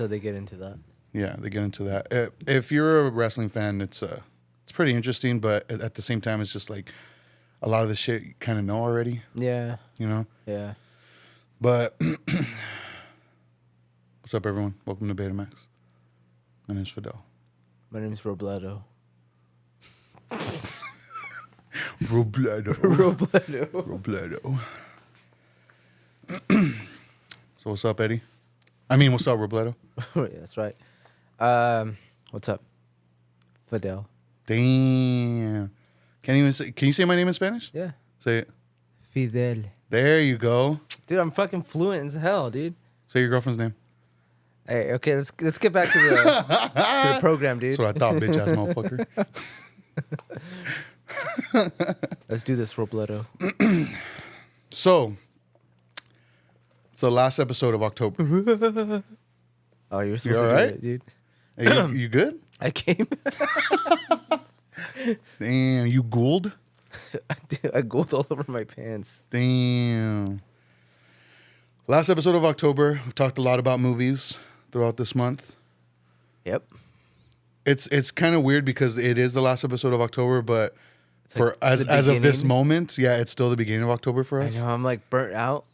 So they get into that. Yeah, they get into that. If you're a wrestling fan, it's pretty interesting, but at the same time, it's just like a lot of the shit you kind of know already. Yeah. You know. Yeah. But what's up, everyone? Welcome to Betamax. My name's Fidel. My name's Robledo. Robledo. Robledo. So what's up, Eddie? I mean, what's up, Robledo? Yeah, that's right. What's up? Fidel. Damn. Can you say my name in Spanish? Yeah. Say it. Fidel. There you go. Dude, I'm fucking fluent as hell, dude. Say your girlfriend's name. Hey, okay, let's get back to the program, dude. That's what I thought, bitch ass motherfucker. Let's do this, Robledo. So, it's the last episode of October. Oh, you're supposed You to all right? do it, dude. Hey, you good? I came. Damn, you ghouled? Dude, I gold all over my pants. Damn. Last episode of October. We've talked a lot about movies throughout this month. Yep. It's kind of weird because it is the last episode of October, but It's for like as the of this beginning. moment, yeah, it's still the beginning of October for I us. know, I'm like burnt out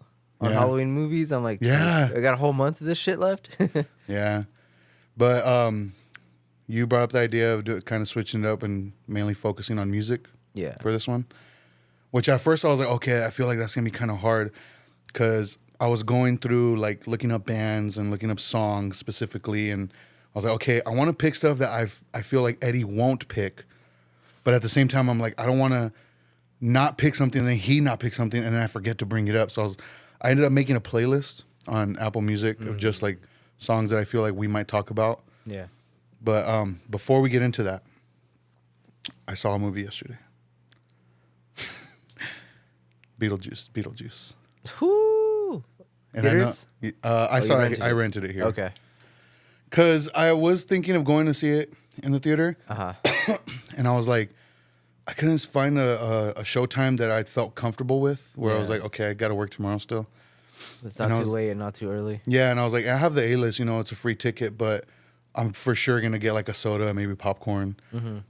on Yeah. Halloween movies. I'm like, Yeah. I got a whole month of this shit left. Yeah, but you brought up the idea of kind of switching it up and mainly focusing on music Yeah. for this one, which at first I was like, okay, I feel like that's gonna be kind of hard because I was going through like looking up bands and looking up songs specifically, and I was like, okay, I want to pick stuff that I feel like Eddie won't pick, but at the same time I'm like, I don't want to not pick something and then he not pick something and then I forget to bring it up. So I ended up making a playlist on Apple Music of just like songs that I feel like we might talk about. Yeah. But before we get into that, I saw a movie yesterday. Beetlejuice. Whoo. And Theaters? I you saw rented it. I it. rented it here. Okay. Because I was thinking of going to see it in the theater, Uh-huh. and I was like, I couldn't find a showtime that I felt comfortable with, where I was Yeah. like, okay, I got to work tomorrow still. It's And not I too was- late and not too early. Yeah, and I was like, I have the A-list, it's a free ticket, but I'm for sure going to get like a soda, maybe popcorn,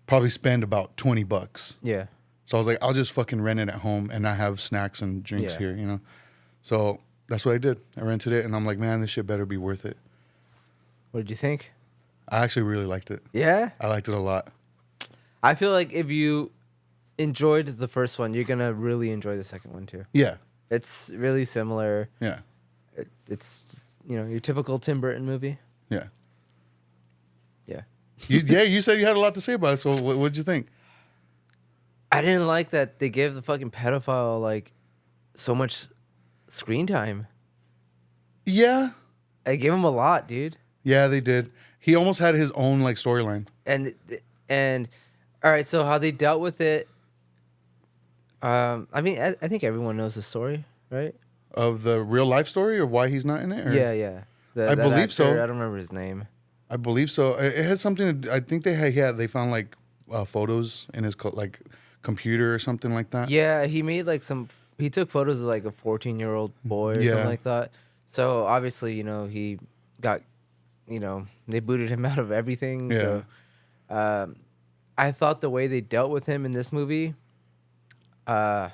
probably spend about $20. Yeah. So I was like, I'll just fucking rent it at home and not have snacks and drinks Yeah. here, So that's what I did. I rented it, and I'm like, man, this shit better be worth it. What did you think? I actually really liked it. Yeah. I liked it a lot. I feel like if you enjoyed the first one, you're going to really enjoy the second one too. Yeah, It's really similar. yeah, It's, your typical Tim Burton movie. yeah. Yeah. You said you had a lot to say about it, so what'd you think? I didn't like that they gave the fucking pedophile like so much screen time. Yeah, I gave him a lot, dude. yeah, they did. He almost had his own like storyline. And all right, so how they dealt with it. I mean, I think everyone knows the story, right? Of the real life story of why he's not in it? Or? Yeah. I That believe so. actor, I don't remember his name. I believe so. It had something. I think they found like photos in his computer or something like that. Yeah, he made like he took photos of like a 14-year-old boy or Yeah. something like that. So obviously, he got, they booted him out of everything. Yeah. So I thought the way they dealt with him in this movie, how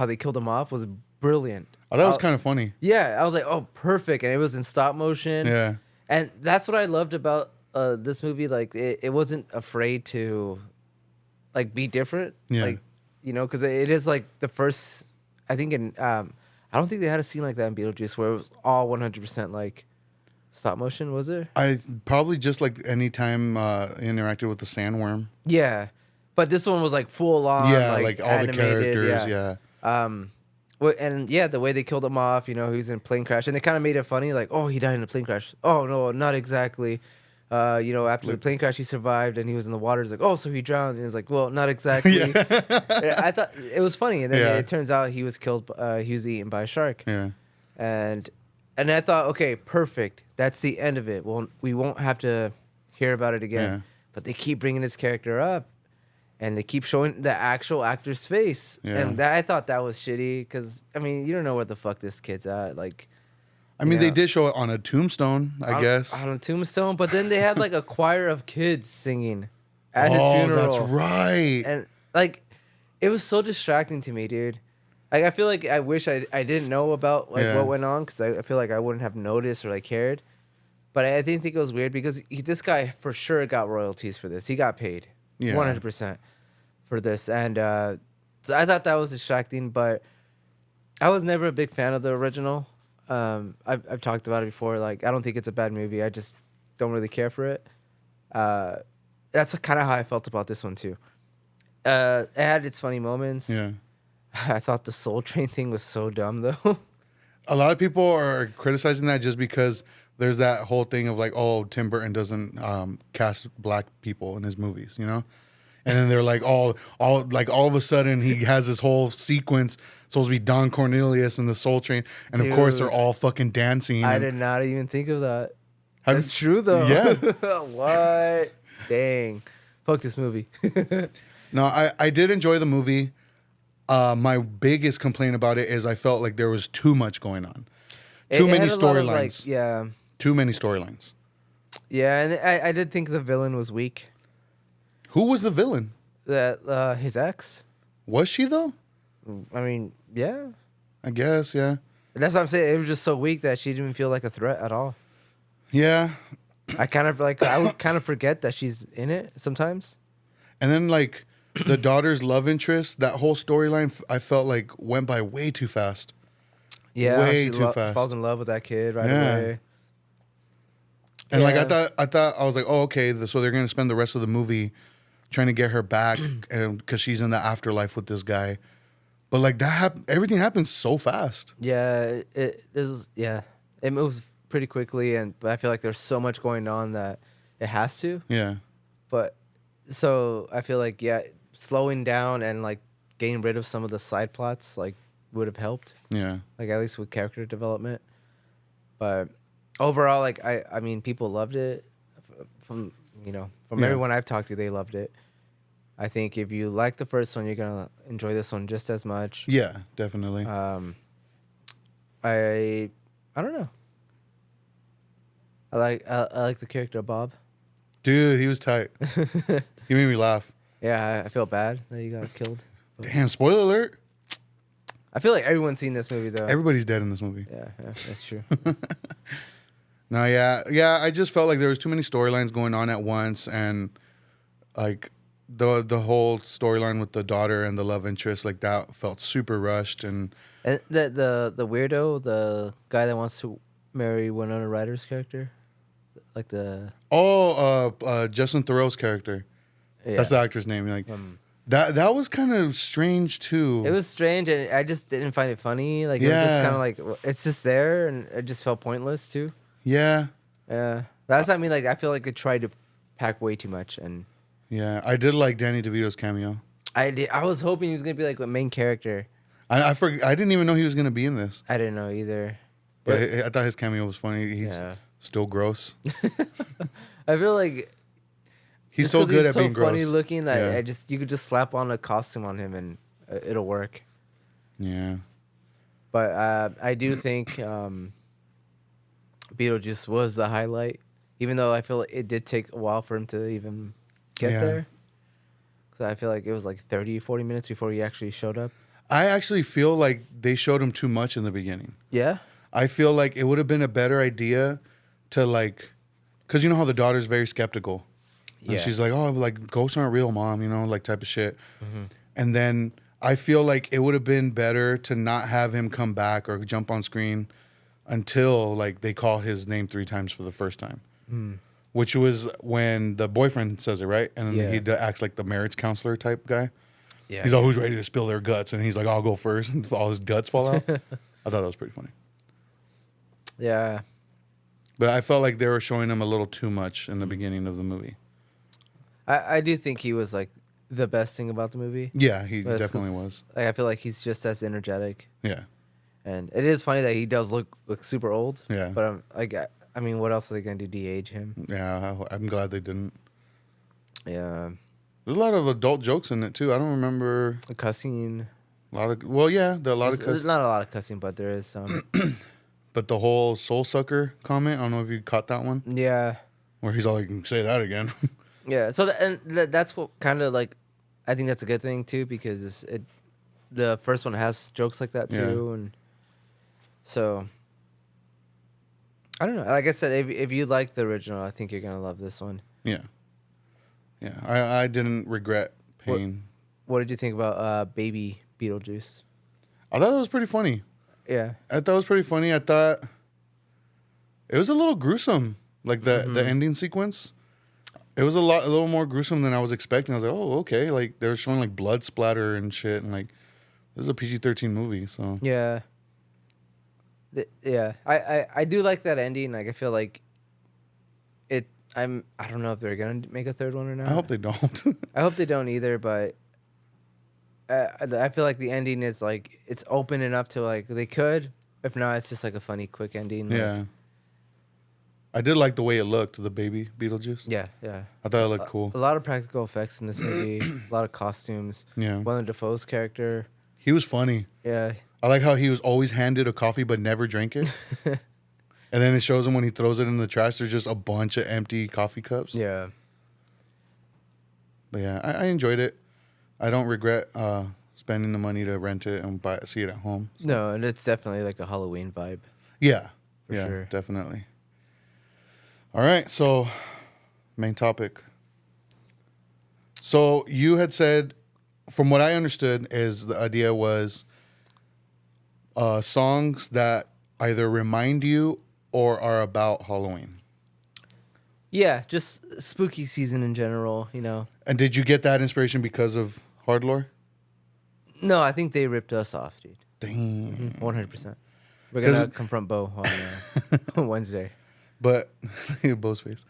they killed him off was brilliant. Oh, that was kind of funny. Yeah, I was like, oh, perfect. And it was in stop motion. Yeah, And that's what I loved about this movie. Like, it wasn't afraid to, like, be different. Yeah. Like, because it is, like, the first, I think I don't think they had a scene like that in Beetlejuice where it was all 100%, like, stop motion, was there? I probably just like any time interacted with the sandworm. Yeah. But this one was, like, full on, Yeah, like, like all animated, the characters. Yeah. And yeah, the way they killed him off, he was in a plane crash, and they kind of made it funny, like, oh, he died in a plane crash. Oh no, not exactly. After the plane crash, he survived, and he was in the water. It's like, oh, so he drowned, and it's like, well, not exactly. Yeah, I thought it was funny, and then Yeah. it turns out he was killed. He was eaten by a shark, Yeah. and I thought, okay, perfect. That's the end of it. Well, we won't have to hear about it again. Yeah. But they keep bringing his character up. And they keep showing the actual actor's face. Yeah. And I thought that was shitty because, I mean, you don't know where the fuck this kid's at. Like, I mean, they did show it on a tombstone, I guess. On a tombstone, but then they had like a choir of kids singing at his Oh, funeral. that's right. And like, it was so distracting to me, dude. Like, I feel like I wish I didn't know about like what went on, because I feel like I wouldn't have noticed or like cared. But I didn't think it was weird because this guy for sure got royalties for this. He got paid 100% for this, and so I thought that was distracting. But I was never a big fan of the original. I've talked about it before. Like, I don't think it's a bad movie. I just don't really care for it. That's kind of how I felt about this one too. It had its funny moments. Yeah. I thought the Soul Train thing was so dumb though. A lot of people are criticizing that just because there's that whole thing of like, oh, Tim Burton doesn't cast black people in his movies, you know? And then they're like, all of a sudden he has this whole sequence supposed to be Don Cornelius and the Soul Train, and of course they're all fucking dancing. I did not even think of that. Have- That's true though. Yeah. What? Dang. Fuck this movie. No, I did enjoy the movie. My biggest complaint about it is I felt like there was too much going on. Too many storylines. Like, yeah. Too many storylines. Yeah, and I did think the villain was weak. Who was the villain? That his ex. Was she though? I mean, yeah. I guess, yeah. That's what I'm saying. It was just so weak that she didn't even feel like a threat at all. Yeah. I would kind of forget that she's in it sometimes. And then like the daughter's love interest, that whole storyline I felt like went by way too fast. Yeah, way she too fast. Falls in love with that kid right Yeah. away. And like I thought I was like, oh, okay, so they're gonna spend the rest of the movie trying to get her back, and because she's in the afterlife with this guy. But like everything happens so fast. Yeah, it moves pretty quickly, but I feel like there's so much going on that it has to. Yeah. But so I feel like slowing down and like getting rid of some of the side plots like would have helped. Yeah. Like at least with character development. But overall, like I mean, people loved it. From everyone I've talked to, they loved it. I think if you like the first one, you're gonna enjoy this one just as much. Yeah, definitely. I don't know. I like the character of Bob. Dude, he was tight. He made me laugh. Yeah, I feel bad that he got killed. Damn, spoiler alert. I feel like everyone's seen this movie though. Everybody's dead in this movie. Yeah, that's true. No, yeah. I just felt like there was too many storylines going on at once, and like the whole storyline with the daughter and the love interest, like that felt super rushed. And the weirdo, the guy that wants to marry Winona Ryder's character, like the Justin Theroux's character. Yeah. That's the actor's name. Like that was kind of strange too. It was strange, and I just didn't find it funny. Like it was just kind of like it's just there, and it just felt pointless too. Yeah. Yeah, that's what I mean. Like I feel like they tried to pack way too much, and yeah, I did like Danny DeVito's cameo. I was hoping he was gonna be like a main character. I didn't even know he was gonna be in this. I didn't know either. But I thought his cameo was funny. He's still gross. I feel like he's so good at being gross. Funny looking that you could just slap on a costume on him and it'll work. Yeah. But I do think Beetlejuice was the highlight, even though I feel like it did take a while for him to even get there. Because I feel like it was like 30, 40 minutes before he actually showed up. I actually feel like they showed him too much in the beginning. Yeah? I feel like it would have been a better idea to like, because you know how the daughter's very skeptical. And she's like, oh, like ghosts aren't real, mom, like type of shit. Mm-hmm. And then I feel like it would have been better to not have him come back or jump on screen until like they call his name 3 times for the first time. Which was when the boyfriend says it, right? And then he acts like the marriage counselor type guy. Yeah. He's like, who's ready to spill their guts? And he's like, I'll go first. And all his guts fall out. I thought that was pretty funny. Yeah. But I felt like they were showing him a little too much in the beginning of the movie. I do think he was like the best thing about the movie. Yeah, he definitely was. Like, I feel like he's just as energetic. Yeah. And it is funny that he does look super old. Yeah. But I mean, what else are they going to do? De-age him? Yeah, I'm glad they didn't. Yeah. There's a lot of adult jokes in it, too. I don't remember. Cussing. A lot of... Well, yeah, there's a lot of cussing. There's not a lot of cussing, but there is some. But the whole Soul Sucker comment, I don't know if you caught that one, Yeah. where he's all like, say that again. Yeah. So that's what kind of like, I think that's a good thing too, because the first one has jokes like that too, Yeah. and so I don't know. Like I said, if you like the original, I think you're gonna love this one. Yeah. Yeah. I didn't regret paying. What did you think about Baby Beetlejuice? I thought that was pretty funny. Yeah. I thought it was pretty funny. I thought it was a little gruesome, like the ending sequence. It was a little more gruesome than I was expecting. I was like, oh, okay. Like they were showing like blood splatter and shit, and like this is a PG-13 movie, so Yeah. Yeah. I do like that ending. Like I feel like I don't know if they're gonna make a third one or not. I hope they don't. I hope they don't either, but I feel like the ending is like it's open enough to like they could. If not, it's just like a funny, quick ending. Like, Yeah. I did like the way it looked, the baby Beetlejuice. yeah, yeah. I thought it looked cool. A lot of practical effects in this movie. A lot of costumes. Yeah. Willem Dafoe's character. He was funny. Yeah, I like how he was always handed a coffee but never drank it. And then it shows him when he throws it in the trash, there's just a bunch of empty coffee cups. yeah. But yeah, I enjoyed it. I don't regret spending the money to rent it and see it at home. So. No, and it's definitely like a Halloween vibe. Yeah. For yeah, sure. definitely. All right, so main topic. So you had said, from what I understood, is the idea was songs that either remind you or are about Halloween. Yeah, just spooky season in general, you know. And did you get that inspiration because of Hard Lore? No, I think they ripped us off, dude. Dang. 100%. We're gonna confront Bo on Wednesday. But Bo's face.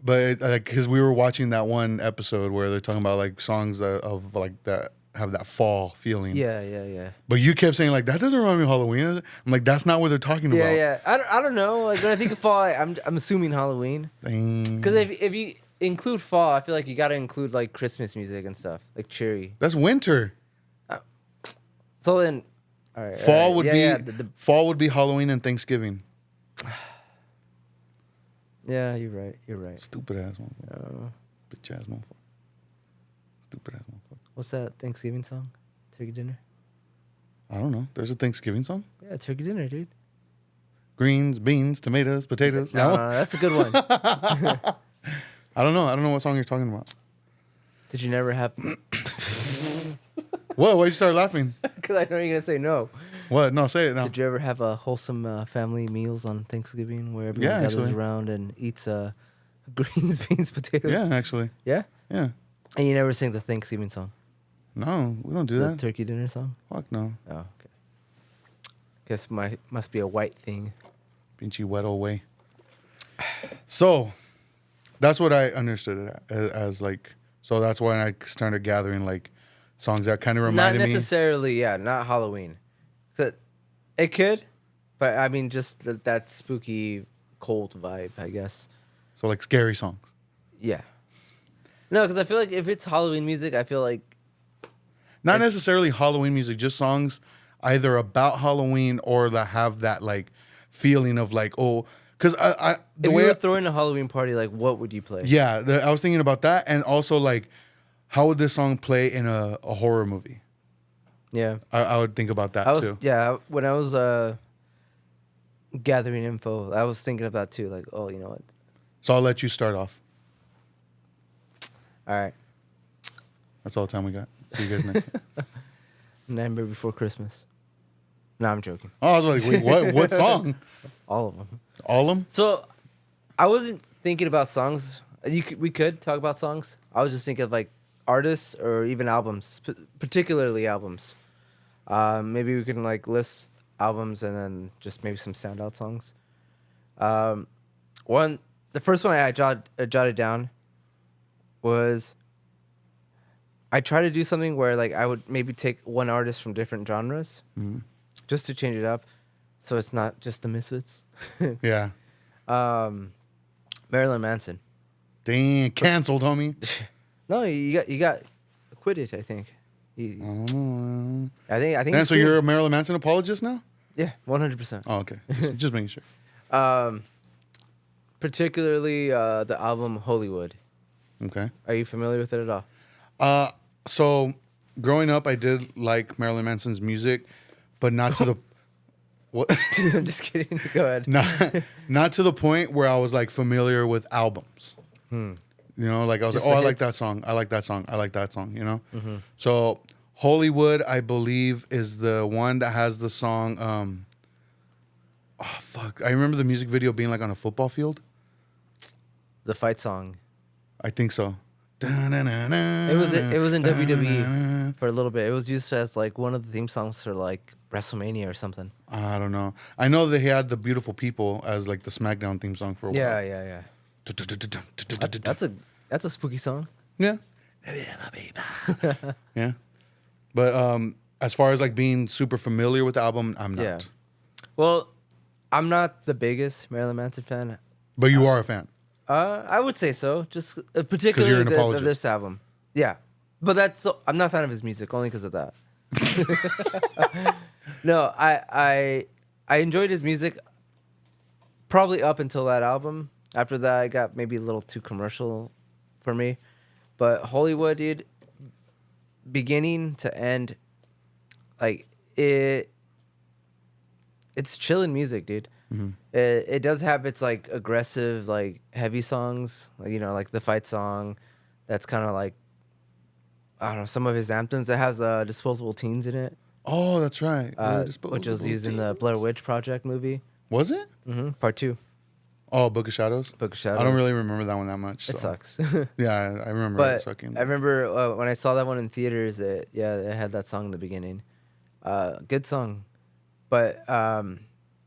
But like, because we were watching that one episode where they're talking about like songs of like that have that fall feeling. Yeah, yeah, yeah. But you kept saying like that doesn't remind me of Halloween. I'm like, that's not what they're talking Yeah, about. yeah. I don't know. Like when I think of fall, I'm assuming Halloween. Dang. Because if you include fall, I feel like you got to include like Christmas music and stuff, like cheery. That's winter. So then, all right. Fall all right. would Yeah, be yeah, fall would be Halloween and Thanksgiving. yeah, you're right. You're right. Stupid ass motherfucker. Bitch ass motherfucker. Stupid ass motherfucker. What's that Thanksgiving song? Turkey dinner. I don't know. There's a Thanksgiving song. Yeah, turkey dinner, dude. Greens, beans, tomatoes, potatoes. No, that's a good one. I don't know. I don't know what song you're talking about. Did you never have? What? Why'd you start laughing? Because I know you're gonna say no. What? No, say it now. Did you ever have a wholesome family meals on Thanksgiving where everyone Yeah, gathers actually. around and eats greens, beans, potatoes? Yeah, actually. Yeah. Yeah. And you never sing the Thanksgiving song, No, we don't do the that. turkey dinner song. Fuck no. Oh, okay. Guess must be a white thing. Pinchy wet old way. So, that's what I understood it as like. So that's when I started gathering like songs that kind of reminded Not me. necessarily, yeah, not Halloween. So it could, but I mean, just that spooky, cold vibe, I guess. So like scary songs. Yeah. No, because I feel like if it's Halloween music, I feel like Not necessarily Halloween music, just songs either about Halloween or that have that like feeling of like, oh, because I the if way you were throwing a Halloween party, like what would you play? yeah, I was thinking about that, and also like, how would this song play in a horror movie? Yeah. I would think about that too. Yeah, when I was gathering info, I was thinking about too, like, oh, you know what? So I'll let you start off. All right. That's all the time we got. See you guys next time. Nightmare Before Christmas. No, I'm joking. Oh, I was like, wait, what? What song? All of them. All of them? So, I wasn't thinking about songs. We could talk about songs. I was just thinking of like artists or even albums, particularly albums. Maybe we can like list albums and then just maybe some standout songs. The first one I jotted down was I try to do something where like I would maybe take one artist from different genres just to change it up, so it's not just the Misfits. Yeah. Marilyn Manson. Dang, canceled, homie. No, you got acquitted. I think. Oh. I think. Damn, he's so clean. you're a Marilyn Manson apologist now? Yeah, 100%. Oh, okay. Just making sure. Particularly the album Hollywood. Okay. Are you familiar with it at all? So growing up, I did like Marilyn Manson's music, but not to the what? I'm just kidding. Go ahead. Not to the point where I was like familiar with albums. You know, like I was Just like, oh, the I like that hits? song. I like that song. I like that song. You know. So Hollywood, I believe, is the one that has the song. Oh fuck! I remember the music video being like on a football field. The fight song. I think so. It was in WWE for a little bit. It was used as like one of the theme songs for like WrestleMania or something. I don't know. I know they had the Beautiful People as like the SmackDown theme song for a Yeah, while. yeah, yeah. That's a spooky song. Yeah. Yeah. But as far as like being super familiar with the album, I'm not. Yeah. Well, I'm not the biggest Marilyn Manson fan. But you are a fan. I would say so. Just particularly an apologist. this album. Yeah, but I'm not a fan of his music only because of that. No, I enjoyed his music probably up until that album. After that, it got maybe a little too commercial for me. But Hollywood, dude, beginning to end, like it's chilling music, dude. It does have its like aggressive, like heavy songs, like, you know, like the fight song. That's kind of like, I don't know, some of his anthems. It has Disposable Teens in it, Oh, that's right. which was used in the Blair Witch Project movie, Was it? Part 2, Oh, Book of Shadows. Book of Shadows. I don't really remember that one that much. It so. sucks. Yeah, I remember it But sucking. I remember when I saw that one in theaters, it had that song in the beginning. Good song. But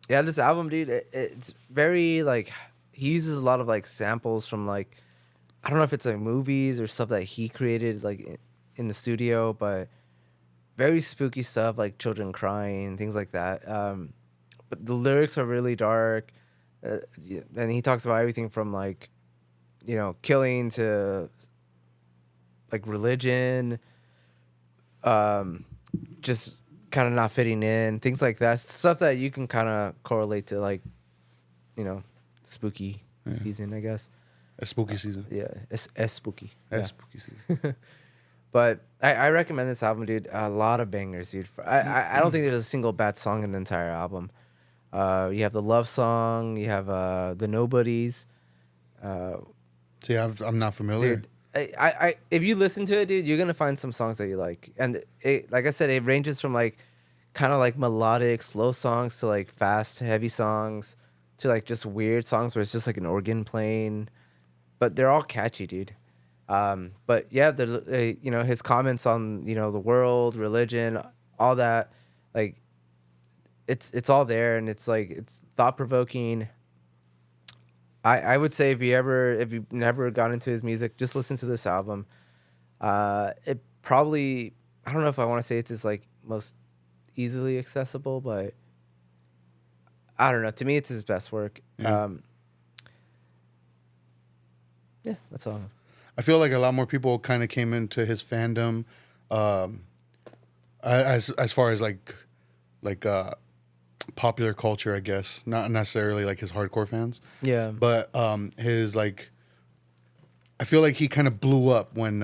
yeah, this album, dude, it's very like, he uses a lot of like samples from like, I don't know if it's like movies or stuff that he created like in the studio, but very spooky stuff like children crying, things like that. But the lyrics are really dark. And he talks about everything from like, you know, killing to like religion, just kind of not fitting in, things like that. Stuff that you can kind of correlate to like, you know, spooky season, I guess. A spooky season. Yeah, it's spooky. A Yeah. spooky season. But I recommend this album, dude. A lot of bangers, dude. I don't think there's a single bad song in the entire album. You have the love song, you have the Nobodies. See, I'm not familiar. Dude, I if you listen to it, dude, you're gonna find some songs that you like, and it, like I said, it ranges from like kind of like melodic, slow songs to like fast, heavy songs to like just weird songs where it's just like an organ playing, but they're all catchy, dude. But yeah, you know, his comments on, you know, the world, religion, all that, like it's all there, and it's like it's thought provoking. I would say if you've never got into his music, just listen to this album. It probably, I don't know if I want to say it's his like most easily accessible, but I don't know. To me, it's his best work. Yeah. Yeah, that's all. I feel like a lot more people kind of came into his fandom, as far as like popular culture, I guess, not necessarily like his hardcore fans. Yeah. But his like, I feel like he kind of blew up when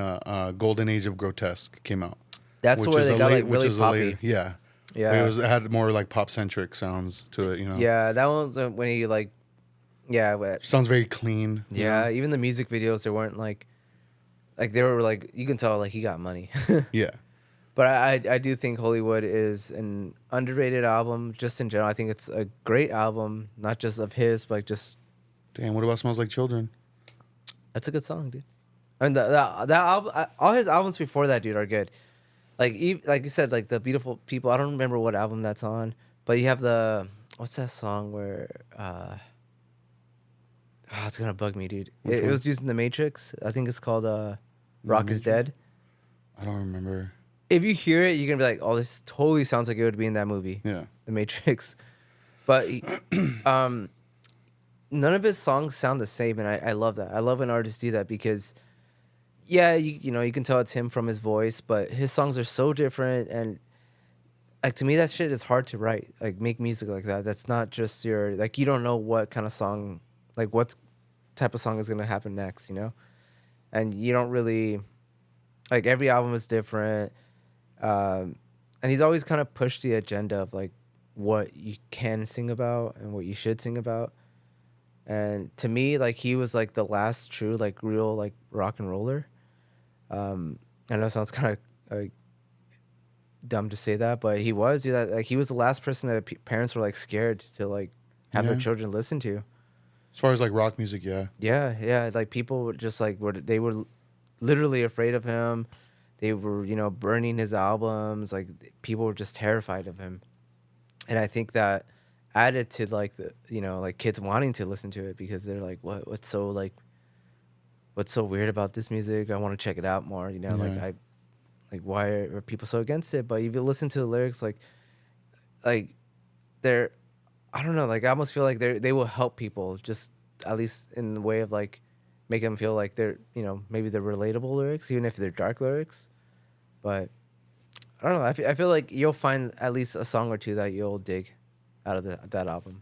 Golden Age of Grotesque came out. That's where they got like really poppy. Yeah. Yeah. It had more like pop centric sounds to it, you know. Yeah, that one's when he like, yeah, Sounds very clean. you yeah. know? Even the music videos, they weren't like they were like, you can tell like he got money. Yeah. But I do think Hollywood is an underrated album just in general. I think it's a great album, not just of his, but like just Damn, what about Smells Like Children? that's a good song, dude. I mean that album, all his albums before that, dude, are good. Like like you said, like the Beautiful People. I don't remember what album that's on, but you have the what's that song where it's gonna bug me, dude. It was used in The Matrix. I think it's called Rock Is Dead. I don't remember. If you hear it, you're gonna be like, "Oh, this totally sounds like it would be in that movie." Yeah. The Matrix. But none of his songs sound the same, and I love that. I love when artists do that because, yeah, you know, you can tell it's him from his voice, but his songs are so different, and like to me that shit is hard to write. Like make music like that. That's not just your like you don't know what kind of song, like what type of song is gonna happen next, you know, and you don't really like every album is different. And he's always kind of pushed the agenda of like what you can sing about and what you should sing about. And to me, like he was like the last true like real like rock and roller. I know it sounds kind of like dumb to say that, but he was dude, that like he was the last person that parents were like scared to like have their Yeah. children listen to. As far as like rock music, yeah. Yeah, yeah, like people were just like were literally afraid of him. They were, you know, burning his albums. Like people were just terrified of him. And I think that added to like the, you know, like kids wanting to listen to it because they're like what's so weird about this music? I want to check it out more, you know, Yeah. like why are people so against it? But if you listen to the lyrics like they're I don't know, like I almost feel like they will help people just at least in the way of like make them feel like they're, you know, maybe they're relatable lyrics even if they're dark lyrics. But I don't know. I feel like you'll find at least a song or two that you'll dig out of that album.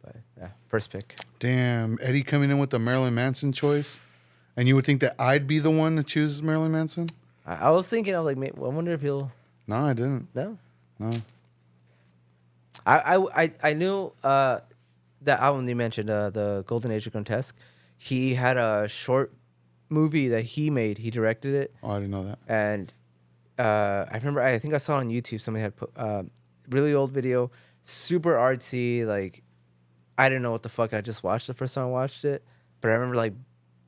But yeah, first pick. Damn, Eddie coming in with the Marilyn Manson choice, and you would think that I'd be the one to choose Marilyn Manson? I was thinking, I was like, I wonder if he'll. No, I didn't. No. No. I knew that album you mentioned, the Golden Age of Grotesque. He had a short movie that he made. He directed it, Oh, I didn't know that. and I remember. I think I saw on YouTube somebody had put really old video, super artsy. Like I didn't know what the fuck. I just watched the first time I watched it, but I remember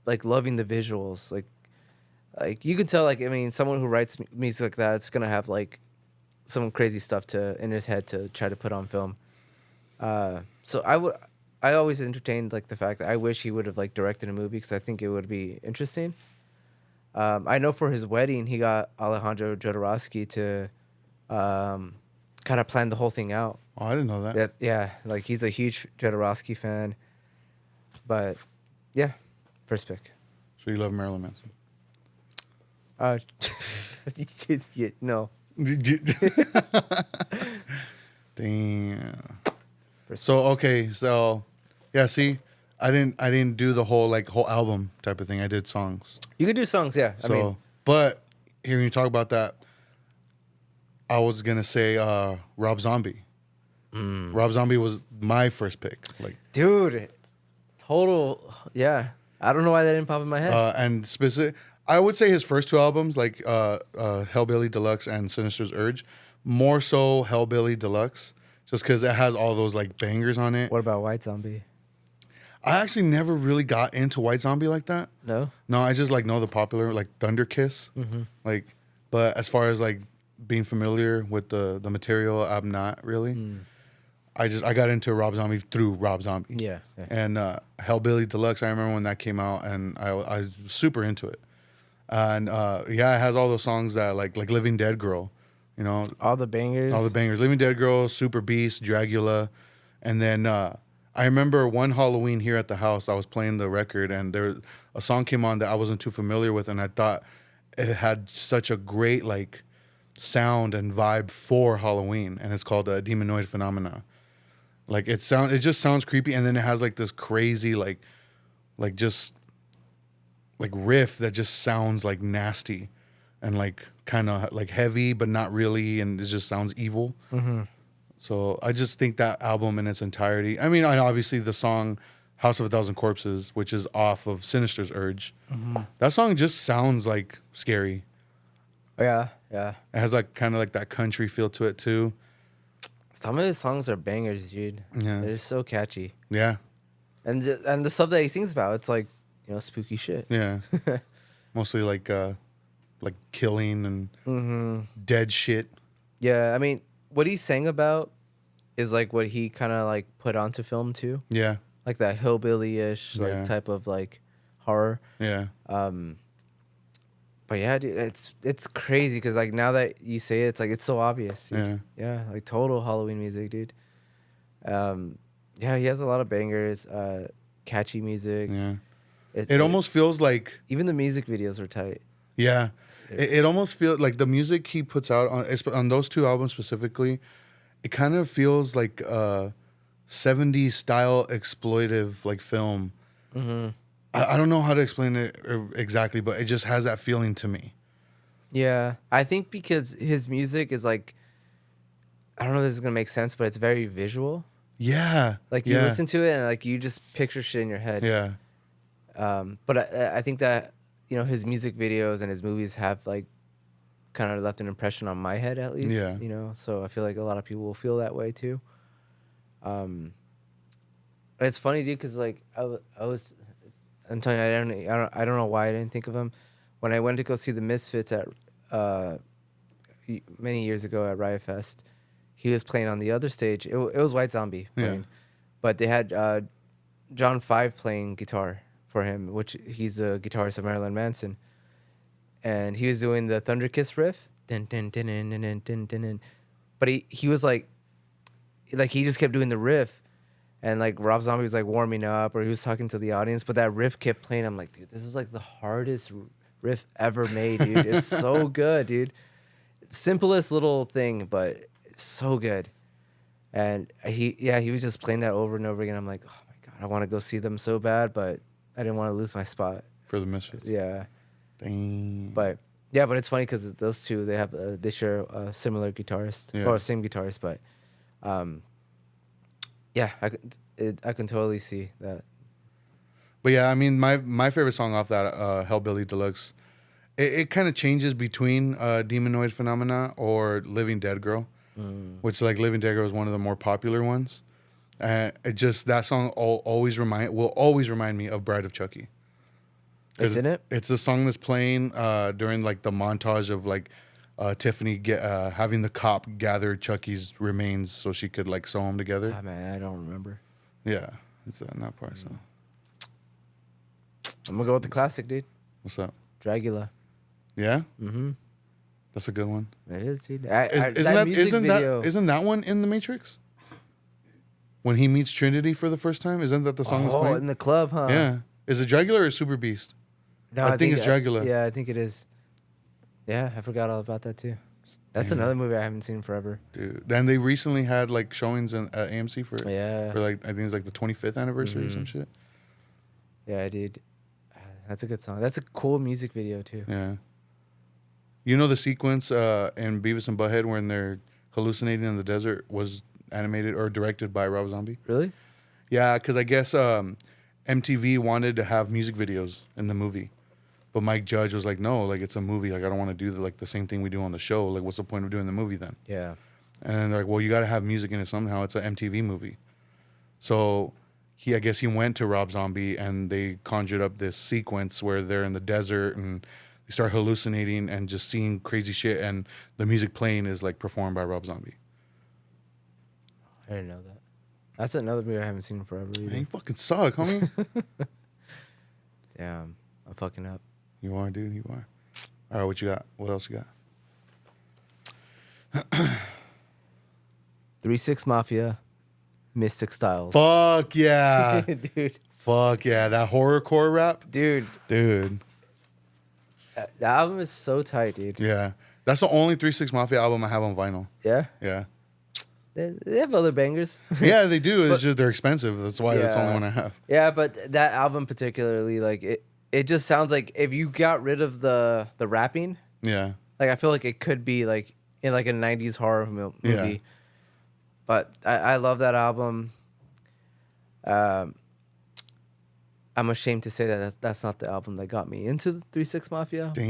like loving the visuals. Like you could tell. Like I mean, someone who writes music like that, it's gonna have like some crazy stuff to in his head to try to put on film. So I always entertained like the fact that I wish he would have like directed a movie because I think it would be interesting. I know for his wedding he got Alejandro Jodorowsky to kind of plan the whole thing out. Oh, I didn't know that. Yeah, like he's a huge Jodorowsky fan. But yeah, first pick. So you love Marilyn Manson? Uh, no. Damn. First So okay, so yeah, see, I didn't do the whole album type of thing. I did songs. You could do songs, yeah. So, I mean, but hearing you talk about that, I was gonna say Rob Zombie. Rob Zombie was my first pick. Like, dude, total, yeah. I don't know why that didn't pop in my head. and specific, I would say his first two albums, like Hellbilly Deluxe and Sinister's Urge, more so Hellbilly Deluxe, just because it has all those like bangers on it. What about White Zombie? I actually never really got into White Zombie like that. No? No, I just like know the popular like Thunder Kiss, like. But as far as like being familiar with the material, I'm not really. I got into Rob Zombie through Rob Zombie. Yeah. And Hellbilly Deluxe, I remember when that came out, and I was super into it. And yeah, it has all those songs that like Living Dead Girl, you know, All the bangers. all the bangers. Living Dead Girl, Super Beast, Dragula, and then I remember one Halloween here at the house, I was playing the record, and there a song came on that I wasn't too familiar with, and I thought it had such a great like sound and vibe for Halloween, and it's called Demonoid Phenomena. Like it just sounds creepy, and then it has like this crazy like just like riff that just sounds like nasty and like kind of like heavy but not really, and it just sounds evil. So I just think that album in its entirety, I mean, obviously the song House of a Thousand Corpses, which is off of Sinister's Urge, that song just sounds like scary. Yeah. It has like kind of like that country feel to it too. Some of his songs are bangers, dude. Yeah. They're so catchy. Yeah. And the stuff that he sings about, it's like, you know, spooky shit. Yeah. Mostly like killing and dead shit. Yeah, I mean, what he sang about is like what he kind of like put onto film too. Yeah. Like that hillbilly-ish like Yeah. type of like horror. Yeah. But yeah, dude, it's crazy because like now that you say it, it's like it's so obvious. Dude. Yeah, like total Halloween music, dude. Yeah, he has a lot of bangers, catchy music. Yeah. It almost feels like, even the music videos were tight. yeah. It almost feels like the music he puts out on those two albums specifically. It kind of feels like 70s style exploitive like film. Mm-hmm. I don't know how to explain it exactly, but it just has that feeling to me. Yeah, I think because his music is like, I don't know if this is gonna make sense, but it's very visual. Yeah. Like you listen to it and like you just picture shit in your head. Yeah. But I think that his music videos and his movies have like kind of left an impression on my head at least. Yeah. So I feel like a lot of people will feel that way too. It's funny, dude, because like I'm telling you, I don't know why I didn't think of him when I went to go see the Misfits at many years ago at Riot Fest. He was playing on the other stage. It was White Zombie playing, but they had John Five playing guitar for him, which he's a guitarist of Marilyn Manson, and he was doing the Thunder Kiss riff. Dun, dun, dun, dun, dun, dun, dun, dun, dun. But he was like he just kept doing the riff, and like Rob Zombie was like warming up, or he was talking to the audience, but that riff kept playing. I'm like, dude, this is like the hardest riff ever made, dude. It's so good, dude. Simplest little thing, but it's so good. And he was just playing that over and over again. I'm like, oh my god, I want to go see them so bad, but I didn't want to lose my spot For the Misfits. Yeah. Dang. But yeah, but it's funny because those two they share a similar guitarist or same guitarist, but yeah, I can totally see that. But yeah, I mean, my favorite song off that Hellbilly Deluxe, it kind of changes between Demonoid Phenomena or Living Dead Girl, which like Living Dead Girl is one of the more popular ones. It just that song will always remind me of Bride of Chucky. Isn't it? It's the song that's playing during like the montage of like Tiffany having the cop gather Chucky's remains so she could like sew them together. Ah, man, I don't remember. Yeah, it's in that part. So I'm gonna go with the classic, dude. what's up? Dragula. Yeah, Mm-hmm. that's a good one. It is, dude. Isn't that one in the Matrix? When he meets Trinity for the first time, isn't that the song that's playing? In the club, huh? Yeah. Is it Dragula or Super Beast? No, I think it's Dragula. Yeah, I think it is. Yeah, I forgot all about that too. That's another movie I haven't seen forever. Dude, then they recently had like showings at AMC for Yeah. like I think it's like the 25th anniversary or some shit. Yeah, dude. That's a good song. That's a cool music video too. Yeah. You know the sequence in Beavis and Butthead when they're hallucinating in the desert was animated or directed by Rob Zombie? Really? Yeah, because I guess MTV wanted to have music videos in the movie. But Mike Judge was like, no, like it's a movie. Like I don't want to do the same thing we do on the show. Like what's the point of doing the movie then? Yeah. And they're like, well, you got to have music in it somehow. It's an MTV movie. So I guess he went to Rob Zombie and they conjured up this sequence where they're in the desert and they start hallucinating and just seeing crazy shit. And the music playing is like performed by Rob Zombie. I didn't know that. That's another movie I haven't seen in forever either. Man, you fucking suck, homie. Damn, I'm fucking up. You are, dude. You are. All right, what you got? What else you got? 3-6 Mafia, Mystic Styles. Fuck yeah. Dude. Fuck yeah. That horrorcore rap? Dude. Dude. The album is so tight, dude. Yeah. That's the only 3-6 Mafia album I have on vinyl. Yeah? Yeah. They have other bangers. Yeah, they do. It's just they're expensive. That's why that's the only one I have. Yeah, but that album particularly, like it just sounds like if you got rid of the rapping, Yeah. like I feel like it could be like in like a 90s horror movie. Yeah. But I love that album. I'm ashamed to say that that's not the album that got me into 3-6 Mafia. Damn.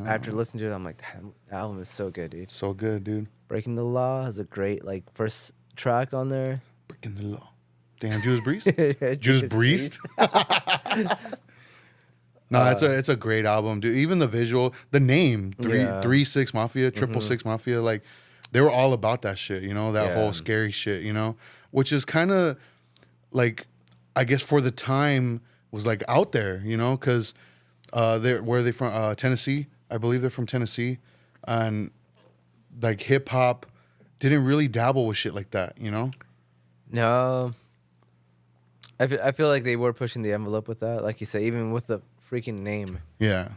But after listening to it, I'm like, damn, the album is so good, dude. So good, dude. Breaking the Law has a great like first track on there. Breaking the law. Damn, Judas Priest? Yeah, Judas Priest? No, it's a great album, dude. Even the visual, the name, 3-6 Mafia, 666 Mafia, like they were all about that shit, you know, that whole scary shit, you know, which is kind of like, I guess for the time was like out there, you know, because where are they from? Tennessee, I believe they're from Tennessee, and like hip hop didn't really dabble with shit like that, you know. No, I feel like they were pushing the envelope with that, like you say, even with the freaking name. Yeah.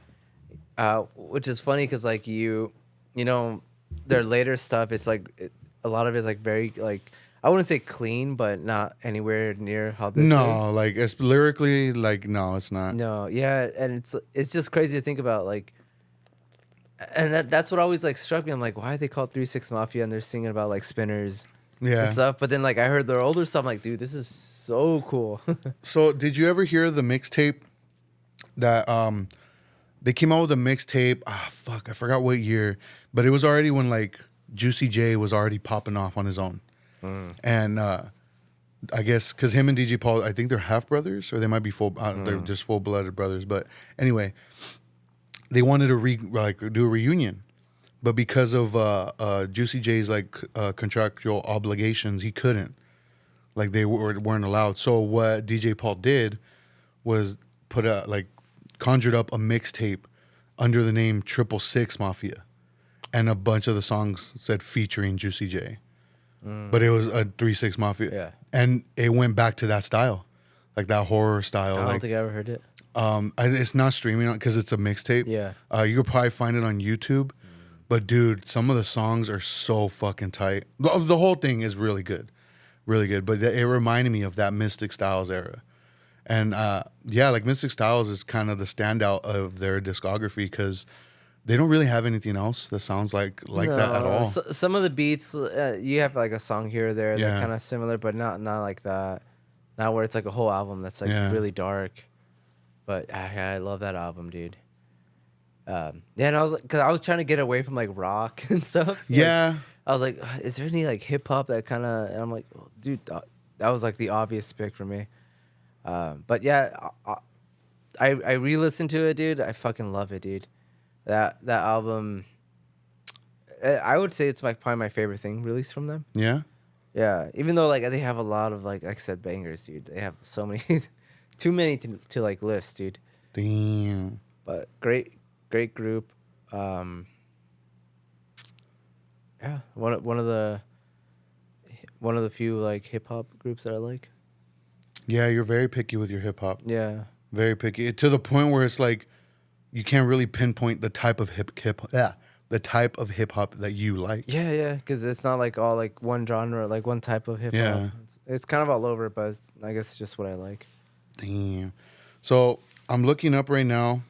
Which is funny because like you know, their later stuff, it's like a lot of it's like very like I wouldn't say clean, but not anywhere near how this is. No, like it's lyrically like no, it's not. No, yeah, and it's just crazy to think about like, and that's what always like struck me. I'm like, why are they called 3-6 Mafia and they're singing about like spinners Yeah. and stuff? But then like I heard their older stuff, I'm like, dude, this is so cool. So did you ever hear the mixtape that they came out with a mixtape? Ah, fuck, I forgot what year, but it was already when like Juicy J was already popping off on his own, and I guess because him and DJ Paul, I think they're half brothers or they might be full. They're just full blooded brothers. But anyway, they wanted to do a reunion, but because of Juicy J's like contractual obligations, he couldn't. Like they weren't allowed. So what DJ Paul did was conjured up a mixtape under the name 666 Mafia, and a bunch of the songs said featuring Juicy J. But it was a 3-6 Mafia. Yeah. And it went back to that style, like that horror style. I don't think I ever heard it. It's not streaming because it's a mixtape. Yeah. You could probably find it on YouTube. But dude, some of the songs are so fucking tight. The whole thing is really good. Really good. But it reminded me of that Mystic Styles era. And yeah, like Mystic Styles is kind of the standout of their discography because they don't really have anything else that sounds like that at all. Some of the beats, you have like a song here or there Yeah. that kind of similar, but not like that. Not where it's like a whole album that's like really dark. But I love that album, dude. Yeah, and I was like, cause I was trying to get away from like rock and stuff. Like, Yeah. I was like, is there any like hip hop that kind of? And I'm like, oh, dude, that was like the obvious pick for me. But yeah, I re-listened to it, dude. I fucking love it, dude. That album, I would say it's like probably my favorite thing released from them. Yeah. Yeah, even though like they have a lot of like I said bangers, dude. They have so many, too many to like list, dude. Damn. But great group. Yeah, one of the few like hip hop groups that I like. Yeah, you're very picky with your hip hop. Yeah. Very picky to the point where it's like you can't really pinpoint the type of hip hop that you like. Yeah, because it's not like all like one genre, like one type of hip hop. Yeah. It's kind of all over, but I guess it's just what I like. Damn. So I'm looking up right now.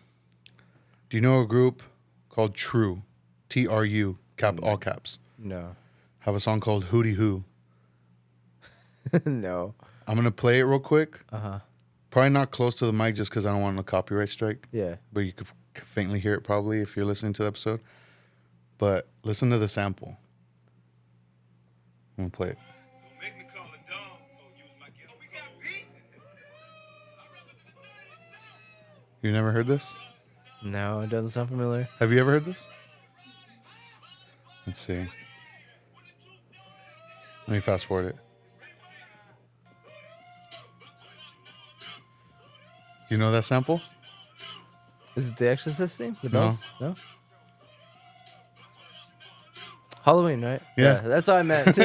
Do you know a group called True? TRU, all caps. No. Have a song called Hootie Hoo. No. I'm gonna play it real quick. Uh-huh. Probably not close to the mic just because I don't want a copyright strike. Yeah. But you could faintly hear it probably if you're listening to the episode. But listen to the sample. I'm gonna play it. Make me call a dog. Use my oh, we got beef. You never heard this? No, it doesn't sound familiar. Have you ever heard this? Let's see. Let me fast forward it. Do you know that sample? Is it the Exorcist theme? The No. bells? No. Halloween, right? Yeah. That's what I meant.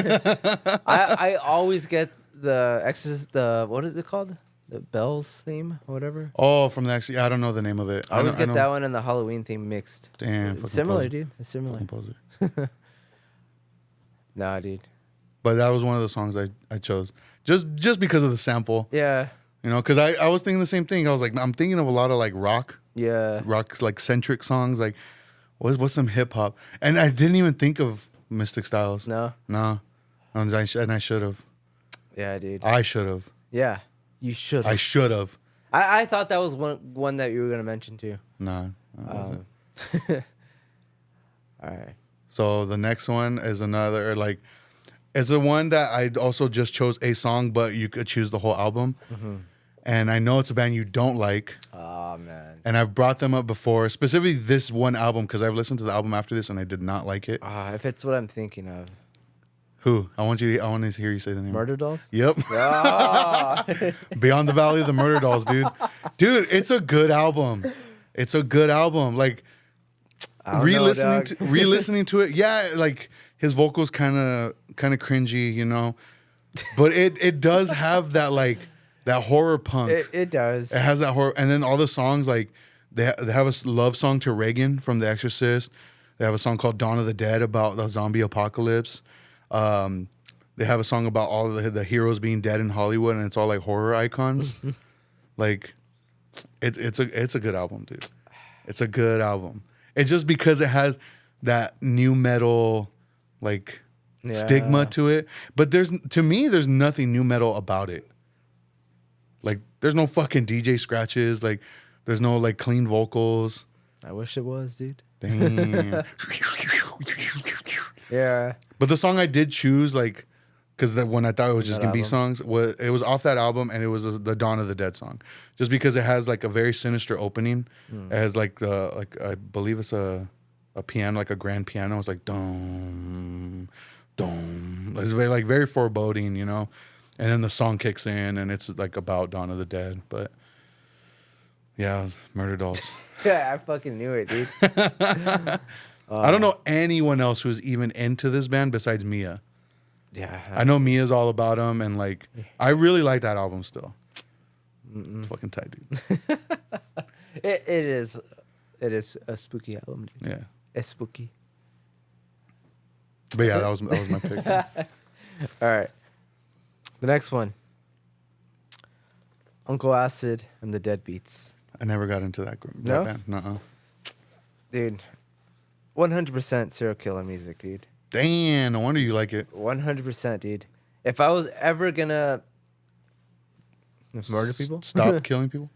I always get the Exorcist. What is it called? The bells theme, or whatever. Oh, from the actually, I don't know the name of it. I always get know. that one and the Halloween theme mixed. Damn, It's fucking similar, poser. dude. It's similar. Fucking poser. Nah, dude. But that was one of the songs I chose just because of the sample. Yeah. You know, because I was thinking the same thing. I was like, I'm thinking of a lot of like rock Yeah. like centric songs. Like, what's some hip hop? And I didn't even think of Mystic Styles. No. No. And I should have. Yeah, dude. I should have. Yeah. You should. I should have. I thought that was one that you were gonna mention too. No. I wasn't. All right. So the next one is another like it's the one that I also just chose a song, but you could choose the whole album. And I know it's a band you don't like, Oh man. and I've brought them up before, specifically this one album because I've listened to the album after this and I did not like it. If it's what I'm thinking of, Who? I want to hear you say the name. Murder Dolls. Yep. Ah. Beyond the Valley of the Murder Dolls, dude. Dude, it's a good album. It's a good album. Like I don't know, re-listening dog. re-listening to it, yeah, like his vocals kind of cringy, you know, but it does have that like that horror punk. It does. It has that horror, and then all the songs like they have a love song to Reagan from The Exorcist. They have a song called Dawn of the Dead about the zombie apocalypse. They have a song about all the heroes being dead in Hollywood, and it's all like horror icons. Like, it's a good album, dude. It's a good album. It's just because it has that new metal like stigma to it. But to me, there's nothing new metal about it. Like, there's no fucking DJ scratches. Like, there's no like clean vocals. I wish it was, dude. Damn. Yeah. But the song I did choose, like, because when I thought it was just That gonna be album? songs, it was off that album, and it was the Dawn of the Dead song, just because it has like a very sinister opening. It has like I believe it's a piano, like a grand piano. It's like dum dum. It's very foreboding, you know. And then the song kicks in, and it's like about Dawn of the Dead. But yeah, Murder Dolls. Yeah, I fucking knew it, dude. I don't know anyone else who's even into this band besides Mia. Yeah. I know Mia's all about them, and like I really like that album still. It's fucking tight, dude. It is a spooky album, dude. Yeah, It's spooky. but yeah, that was my pick. All right. The next one. Uncle Acid and the Deadbeats. I never got into that group. No? That band. Nuh-uh. Dude. 100% serial killer music, dude. Damn, no wonder you like it. 100%, dude. If I was ever gonna murder people, Stop killing people.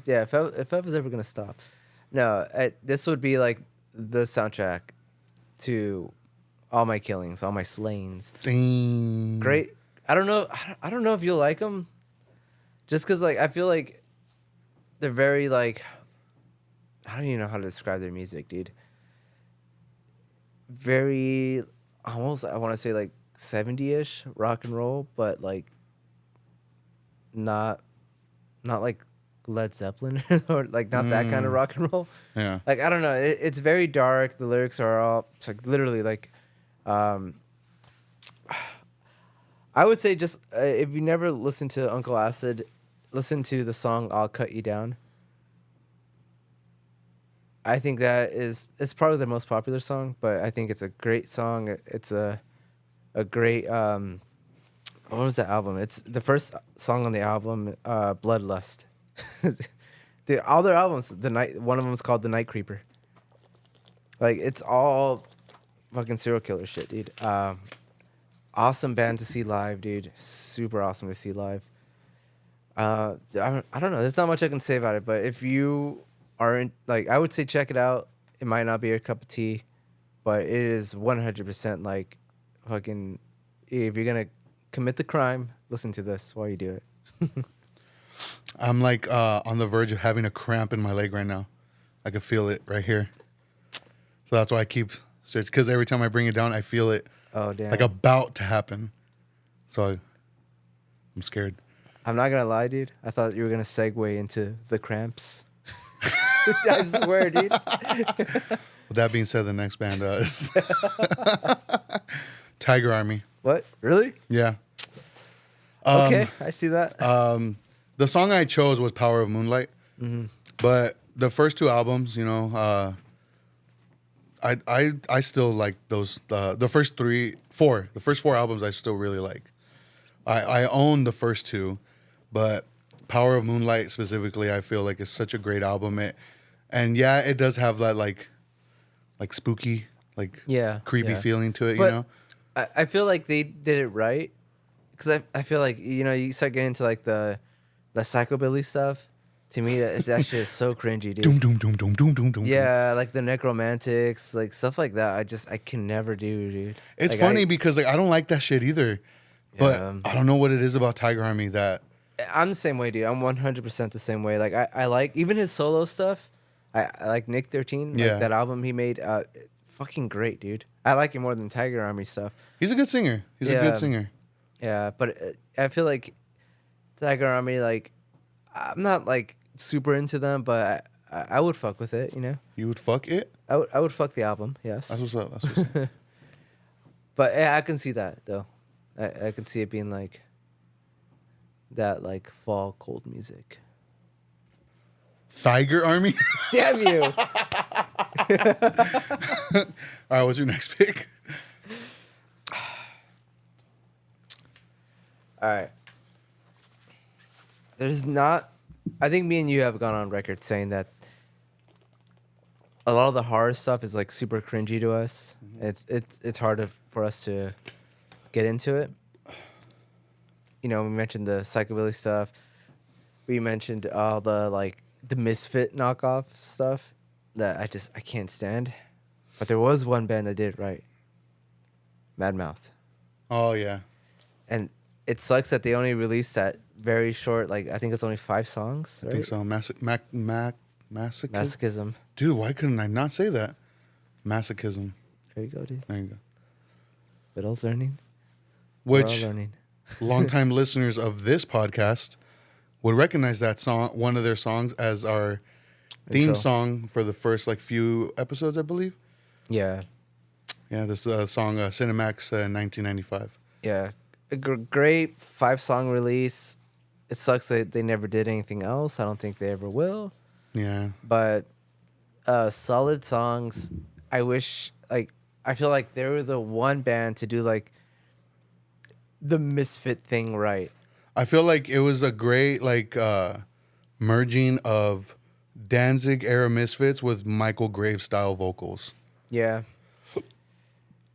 yeah. If I was ever gonna stop, no, this would be like the soundtrack to all my killings, all my slayings. Damn. Great. I don't know if you'll like them, just because like I feel like they're very like I don't even know how to describe their music, dude. Very almost I want to say like 70-ish rock and roll, but like not like Led Zeppelin or like not that kind of rock and roll. Yeah. Like I don't know, it's very dark. The lyrics are all it's like literally like I would say just if you never listened to Uncle Acid, listen to the song "I'll Cut You Down." I think it's probably their most popular song, but I think it's a great song. It's a great what was the album? It's the first song on the album, Bloodlust. Dude, all their albums, one of them is called The Night Creeper. Like it's all fucking serial killer shit, dude. Awesome band to see live, dude. Super awesome to see live. I don't know. There's not much I can say about it, but if you aren't like, I would say check it out. It might not be your cup of tea, but it is 100% like fucking. If you're gonna commit the crime, listen to this while you do it. I'm like on the verge of having a cramp in my leg right now. I can feel it right here. So that's why I keep searching, because every time I bring it down, I feel it Oh damn! like about to happen. So I'm scared. I'm not gonna lie, dude. I thought you were gonna segue into the cramps. I swear, dude. With that being said, the next band is Tiger Army. What? Really? Yeah. Okay, I see that. The song I chose was Power of Moonlight. But the first two albums, you know, I still like those. The first four albums I still really like. I own the first two, but Power of Moonlight specifically, I feel like is such a great album. It does have that like spooky, like creepy yeah. feeling to it, But you know. I feel like they did it right, because I feel like you start getting into like the psychobilly stuff. To me, that shit is so cringy, dude. Doom doom doom doom doom doom doom. Yeah, like the necromantics, like stuff like that. I can never do, dude. It's Like, funny because like I don't like that shit either. But Yeah. I don't know what it is about Tiger Army that I'm the same way, dude. I'm 100% the same way. Like I like even his solo stuff. I like Nick 13. Like, Yeah. that album he made. Fucking great, dude. I like it more than Tiger Army stuff. he's a good singer. He's a Yeah. good singer. Yeah, but I feel like Tiger Army, like, I'm not like super into them, but I would fuck with it, you know. You would fuck it? I would fuck the album, yes. That's what's up. That's what's up. But yeah, I can see that though. I can see it being like that, like fall cold music. Tiger Army. Damn you. All right, what's your next pick? All right. There's not. I think me and you have gone on record saying that a lot of the horror stuff is like super cringy to us. It's hard for us to get into it. You know, we mentioned the psychobilly stuff. We mentioned all the like the Misfit knockoff stuff that I can't stand. But there was one band that did it right. Mad Mouth. Oh yeah. And it sucks that they only released that very short, like I think it's only 5 songs. Right? I think so. Masochism. Masochism. Dude, why couldn't I not say that? Masochism. There you go, dude. There you go. Fiddle's learning. We're all Which learning. longtime listeners of this podcast would recognize that song, one of their songs, as our theme Intro. song for the first like few episodes, I believe. Yeah, Yeah, this song Cinemax 1995. yeah. A great 5-song release. It sucks that they never did anything else. I don't think they ever will. Yeah. But solid songs. I wish, like, I feel like they were the one band to do like the Misfit thing right. I feel like it was a great like merging of Danzig era Misfits with Michael Graves style vocals. Yeah.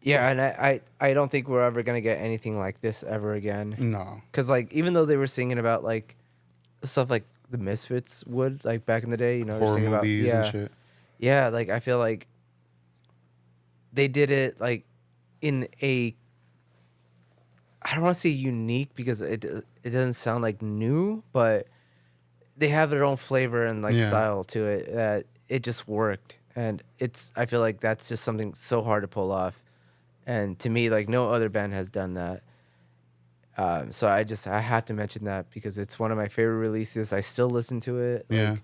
Yeah, and I don't think we're ever gonna get anything like this ever again. No. Cause like even though they were singing about like stuff like the Misfits would like back in the day, you know, they're Horror singing movies about, and yeah, shit. yeah. Like I feel like they did it like in a, I don't want to say unique because it doesn't sound like new, but they have their own flavor and like Yeah. style to it that it just worked, and I feel like that's just something so hard to pull off, and to me like no other band has done that. So I have to mention that because it's one of my favorite releases. I still listen to it. Yeah.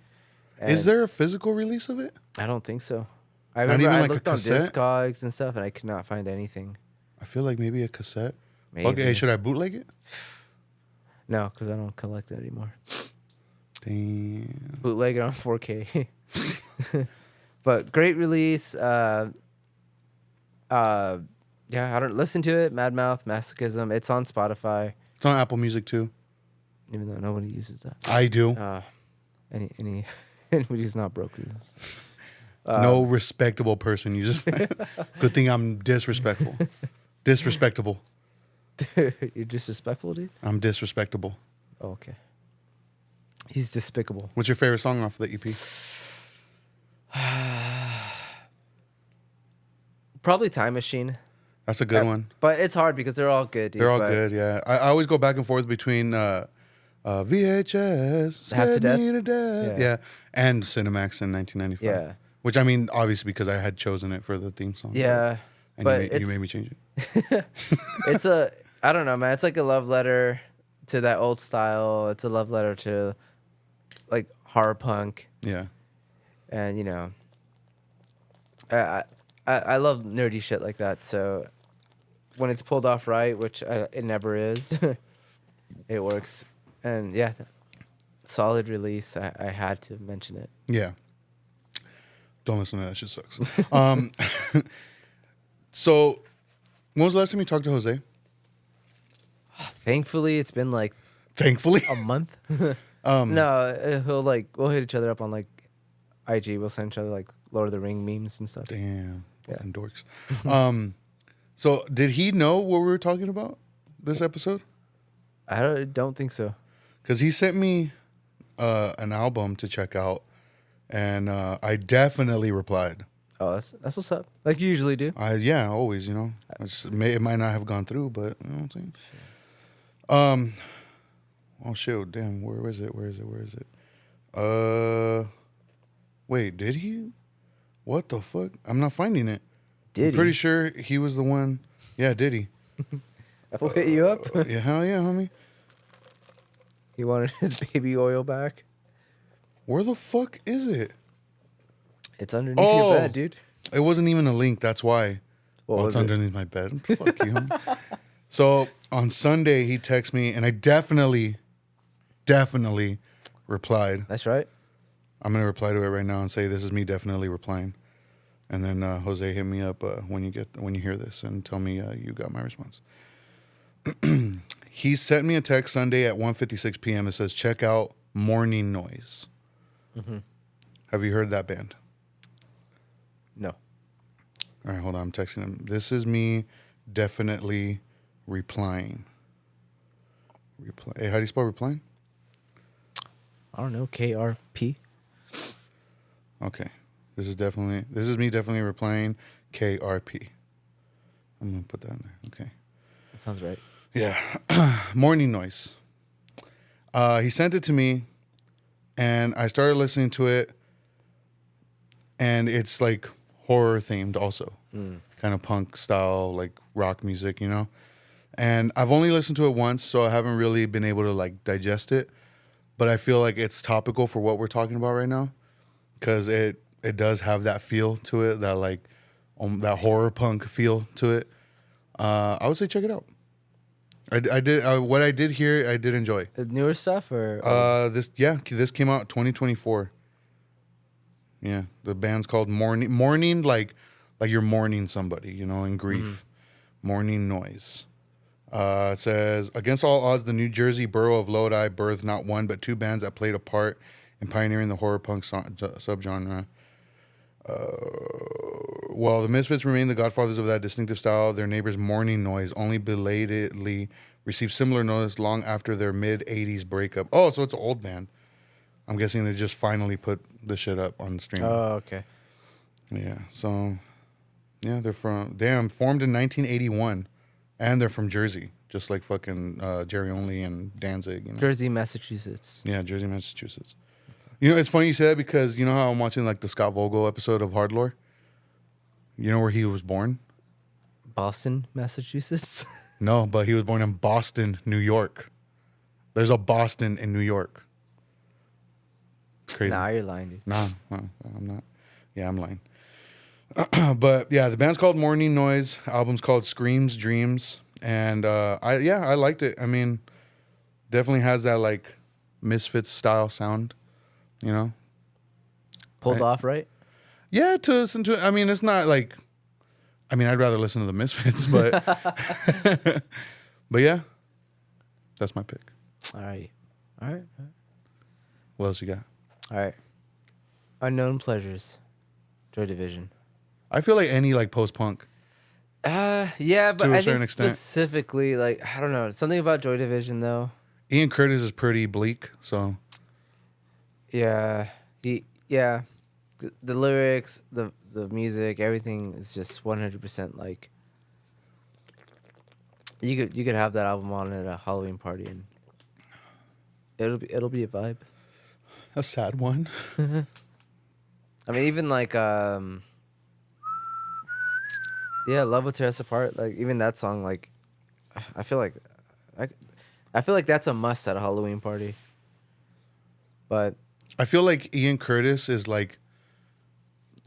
and Is there a physical release of it? I don't think so. I Not remember even I like a looked on cassette? Discogs and stuff, and I could not find anything. I feel like maybe a cassette. Maybe. Okay, should I bootleg it? No, because I don't collect it anymore. Damn. Bootleg it on 4K. But great release. Yeah, I don't listen to it. Mad Mouth, Masochism. It's on Spotify, It's on Apple Music too. even though nobody uses that. I do. Anybody who's not broke uses. No respectable person uses that. Good thing I'm disrespectful. Disrespectable. You're disrespectful, dude. I'm disrespectable. Oh, okay. He's despicable. What's your favorite song off the EP? Probably Time Machine. That's a good one. But it's hard because they're all good, dude. They're all but good, yeah. I always go back and forth between VHS, Half to Scared Death? Me to Death, Yeah. yeah, and Cinemax in 1995. Yeah. Which I mean, obviously because I had chosen it for the theme song. Yeah. and but you made me change it. It's I don't know, man. It's like a love letter to that old style. It's a love letter to like horror punk, Yeah, and you know, I love nerdy shit like that. So when it's pulled off right, which it never is, it works. And yeah, solid release. I had to mention it. yeah. Don't listen to that. Shit sucks. So, when was the last time you talked to Jose? Thankfully, it's been like Thankfully. a month. No, we'll hit each other up on like IG. We'll send each other like Lord of the Ring memes and stuff. Damn, Yeah. fucking dorks. So did he know what we were talking about this episode? I don't think so. Because he sent me an album to check out, and I definitely replied. Oh, that's what's up. Like you usually do. Yeah, always, you know. It might not have gone through, but you know what I'm saying. Oh shit! Damn, where is it? Wait, did he? What the fuck? I'm not finding it. Did I'm pretty sure he was the one. Yeah, did he? I'll hit you up. Yeah, hell yeah, homie. He wanted his baby oil back. Where the fuck is it? It's underneath Oh. your bed, dude. It wasn't even a link. That's why. What It's was it? underneath my bed. Fuck you, homie. So on Sunday, he texted me, and I definitely replied. That's right. I'm gonna reply to it right now and say this is me definitely replying. And then Jose, hit me up when you hear this and tell me you got my response. He sent me a text Sunday at 1:56 p.m. It says, check out Morning Noise. Mm-hmm. Have you heard that band? No. All right, hold on. I'm texting him. This is me definitely replying. Hey, how do you spell replying? I don't know. KRP. Okay. This is me definitely replying KRP. I'm going to put that in there. Okay. That sounds right. Yeah. Morning Noise. He sent it to me, and I started listening to it, and it's like horror themed also. Kind of punk style, like rock music, you know? And I've only listened to it once, so I haven't really been able to like digest it. But I feel like it's topical for what we're talking about right now, because it does have that feel to it, that like that horror punk feel to it. I would say check it out. I did what I did here. I did enjoy. The newer stuff or This came out 2024. Yeah, the band's called Mourning, like you're mourning somebody, you know, in grief. Morning Noise. It says, against all odds, the New Jersey borough of Lodi birthed not one but two bands that played a part in pioneering the horror punk subgenre. While the Misfits remain the godfathers of that distinctive style, their neighbors Morning Noise only belatedly received similar notice long after their mid-'80s breakup. Oh, so it's an old band. I'm guessing they just finally put the shit up on streaming. Oh, okay. Yeah, so, yeah, they're formed in 1981, and they're from Jersey, just like fucking Jerry Only and Danzig. You know? Jersey, Massachusetts. Yeah, Jersey, Massachusetts. You know, it's funny you say that because you know how I'm watching like the Scott Vogel episode of Hard Lore? You know where he was born? Boston, Massachusetts. No, but he was born in Boston, New York. There's a Boston in New York. Crazy. Nah, you're lying, dude. Nah, I'm not. Yeah, I'm lying. But yeah, the band's called Morning Noise. Album's called Screams Dreams, and I liked it. I mean, definitely has that like Misfits style sound, you know. Pulled off, right? Yeah, to listen to. I mean, it's not like. I mean, I'd rather listen to the Misfits, but but yeah, that's my pick. All right. All right. What else you got? All right. Unknown Pleasures. Joy Division. I feel like any like post punk. Yeah, but To a I certain think extent. specifically, like, I don't know, something about Joy Division though. Ian Curtis is pretty bleak, so Yeah, yeah, the lyrics, the music, everything is just 100% like. You could have that album on at a Halloween party and it'll be a vibe. a sad one. I mean, even like yeah, Love Will Tear Us Apart. Like even that song, like I feel like that's a must at a Halloween party. But I feel like Ian Curtis is like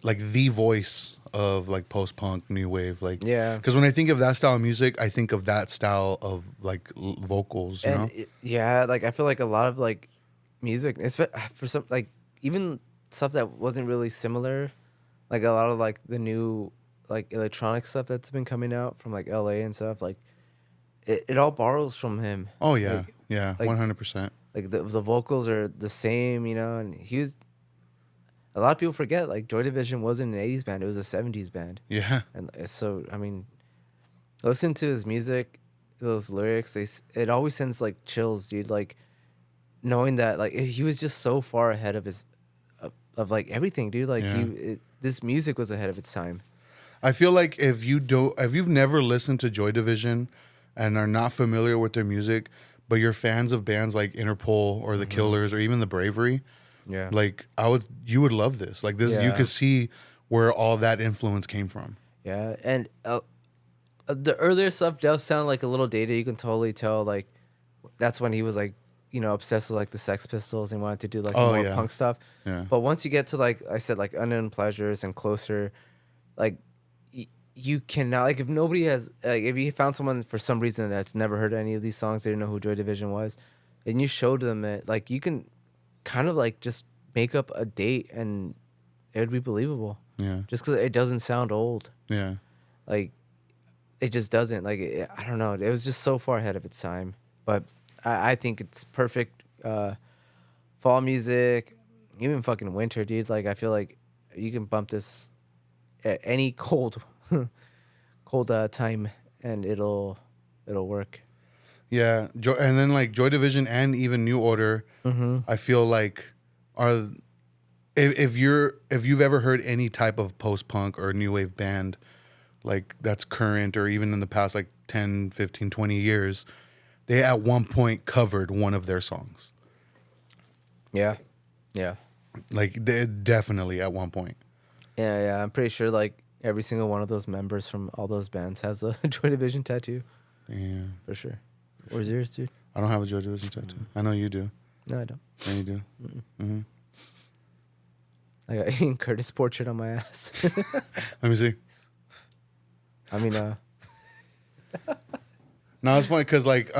the voice of like post punk new wave, like Yeah. Because when I think of that style of music, I think of that style of like vocals, you know. yeah, like I feel like a lot of like music, for some like even stuff that wasn't really similar, like a lot of like the new like electronic stuff that's been coming out from like LA and stuff, like it all borrows from him. Oh yeah, Like- yeah, like- 100%. Like the vocals are the same, you know, and he was. A lot of people forget like Joy Division wasn't an '80s band; it was a '70s band, Yeah, and so I mean, listen to his music, those lyrics. It always sends like chills, dude. Like knowing that like he was just so far ahead of his of like everything, dude. Like Yeah. this music was ahead of its time. I feel like if you've never listened to Joy Division and are not familiar with their music, but you're fans of bands like Interpol or the Killers or even the Bravery, Yeah, like you would love this. Like this, you Yeah. could see where all that influence came from. yeah, and the earlier stuff does sound like a little dated. You can totally tell like that's when he was like, you know, obsessed with like the Sex Pistols and wanted to do like Oh, more yeah. punk stuff. Yeah. But once you get to like I said, like Unknown Pleasures and Closer, like you cannot like if nobody has like if you found someone for some reason that's never heard any of these songs, they didn't know who Joy Division was, and you showed them it, like you can kind of like just make up a date and it would be believable. Yeah. Just because it doesn't sound old. Yeah. Like, it just doesn't. Like, I don't know. It was just so far ahead of its time. But I think it's perfect fall music, even fucking winter, dude. Like, I feel like you can bump this at any cold time and it'll work. Yeah. And then like Joy Division and even New Order, I feel like are if you've ever heard any type of post-punk or new wave band like that's current or even in the past like 10, 15, 20 years, they at one point covered one of their songs. Yeah. Yeah. Like they definitely at one point. Yeah. I'm pretty sure like every single one of those members from all those bands has a Joy Division tattoo. Yeah. For sure. Where's yours, dude? I don't have a Joy Division tattoo. I know you do. No, I don't. Yeah, you do. Mm-hmm. I got Ian Curtis portrait on my ass. Let me see. I mean, No, it's funny because like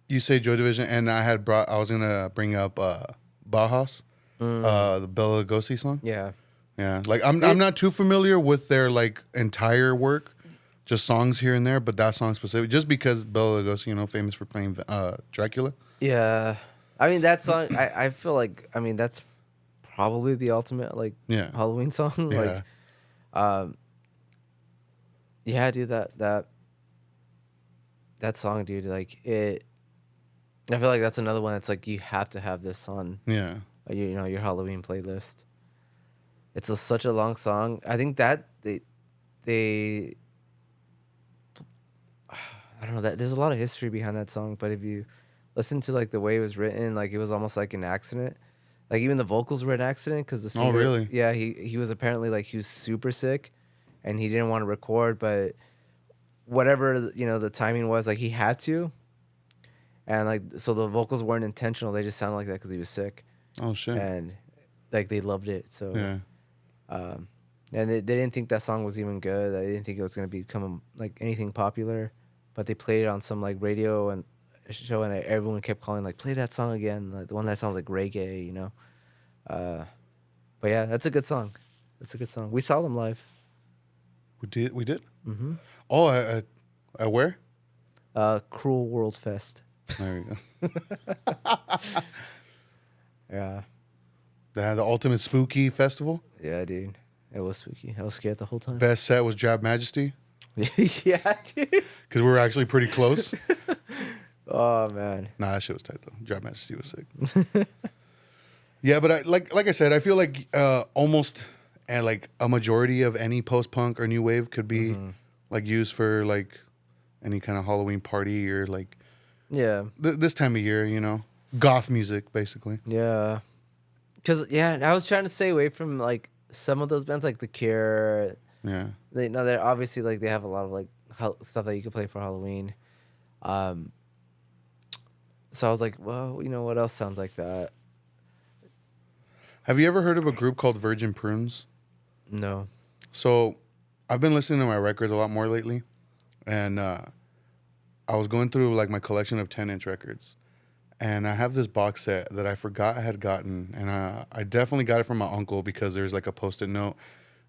you say Joy Division, and I was gonna bring up Bauhaus, the Bela Lugosi song. yeah. Yeah, like I'm not too familiar with their like entire work, just songs here and there, but that song specific, just because Bela Lugosi, you know, famous for playing Dracula. Yeah. I mean, that song, I feel like, I mean, that's probably the ultimate, like, Yeah. Halloween song. Yeah. Like, yeah, dude, that song, dude, like, I feel like that's another one that's like, you have to have this on, Yeah. you know, your Halloween playlist. It's such a long song. I think that they I don't know, that there's a lot of history behind that song, but if you listen to like the way it was written, like it was almost like an accident. Like even the vocals were an accident because the singer, really? yeah, he was apparently like he was super sick, and he didn't want to record, but whatever you know the timing was, like he had to, and like so the vocals weren't intentional. They just sounded like that because he was sick, Oh shit. and like they loved it. So Yeah. and they didn't think that song was even good. They didn't think it was gonna become like anything popular, but they played it on some like radio and show, and everyone kept calling like, "Play that song again," like the one that sounds like reggae, you know. But yeah, that's a good song. That's a good song. We saw them live. We did. Mm-hmm. Oh, I where? Cruel World Fest. There we go. Yeah, The ultimate spooky festival. yeah, dude. It was spooky. I was scared the whole time. Best set was Drab Majesty Yeah, dude. because we were actually pretty close. Oh man. Nah, that shit was tight though. Drab Majesty was sick. Yeah, but I like I said, I feel like almost and like a majority of any post punk or new wave could be like used for like any kind of Halloween party or like Yeah. this time of year, you know, goth music basically. Yeah. Cause yeah, I was trying to stay away from like some of those bands, like The Cure. Yeah, They're obviously like they have a lot of like stuff that you can play for Halloween. So I was like, well, you know what else sounds like that? have you ever heard of a group called Virgin Prunes? No. So I've been listening to my records a lot more lately, and I was going through like my collection of 10-inch records, and I have this box set that I forgot I had gotten, and I definitely got it from my uncle because there's like a post-it note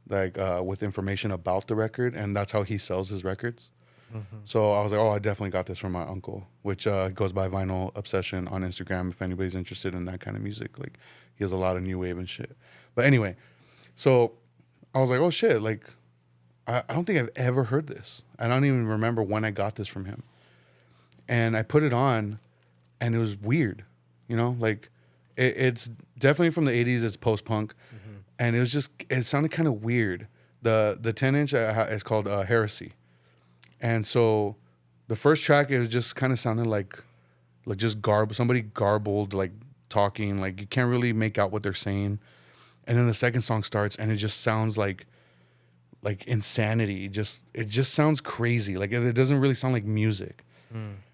like with information about the record, and that's how he sells his records. So I was like, oh, I definitely got this from my uncle, which goes by Vinyl Obsession on Instagram if anybody's interested in that kind of music. Like he has a lot of new wave and shit. But anyway, so I was like, oh shit, like I don't think I've ever heard this. I don't even remember when I got this from him. And I put it on, and it was weird, you know, like it's definitely from the 80s. It's post-punk, and it sounded kind of weird. The 10-inch is called Heresy. And so the first track, it just kind of sounded like just somebody garbled, like talking, like you can't really make out what they're saying. And then the second song starts, and it just sounds like insanity. It just sounds crazy. Like it doesn't really sound like music.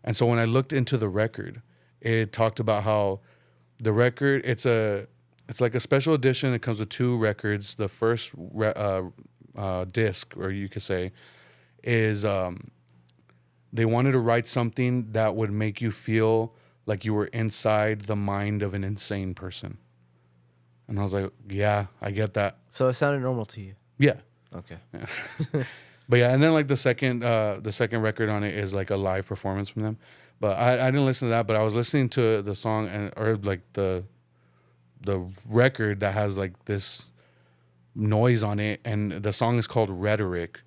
And so when I looked into the record, it talked about how the record, it's like a special edition. It comes with 2 records. The first disc, or you could say, is they wanted to write something that would make you feel like you were inside the mind of an insane person. And I was like, yeah, I get that. So it sounded normal to you. Yeah. Okay. But yeah, and then like the second record on it is like a live performance from them. But I didn't listen to that, but I was listening to the song or like the record that has like this noise on it, and the song is called Rhetoric.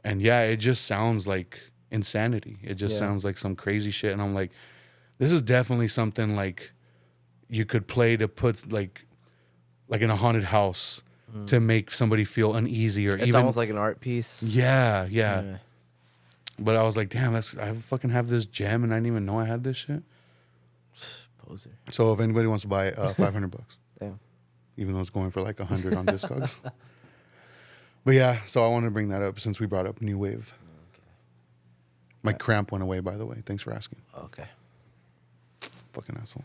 And yeah, it just sounds like insanity. It just sounds like some crazy shit. And I'm like, this is definitely something like you could play to put like in a haunted house to make somebody feel uneasy, or It's even almost like an art piece. yeah. But I was like, damn, I fucking have this gem and I didn't even know I had this shit. Poser. So if anybody wants to buy it, $500, Damn. even though it's going for like 100 on Discogs. But yeah, so I wanted to bring that up since we brought up New Wave. My cramp went away, by the way. Thanks for asking. Okay. Fucking asshole.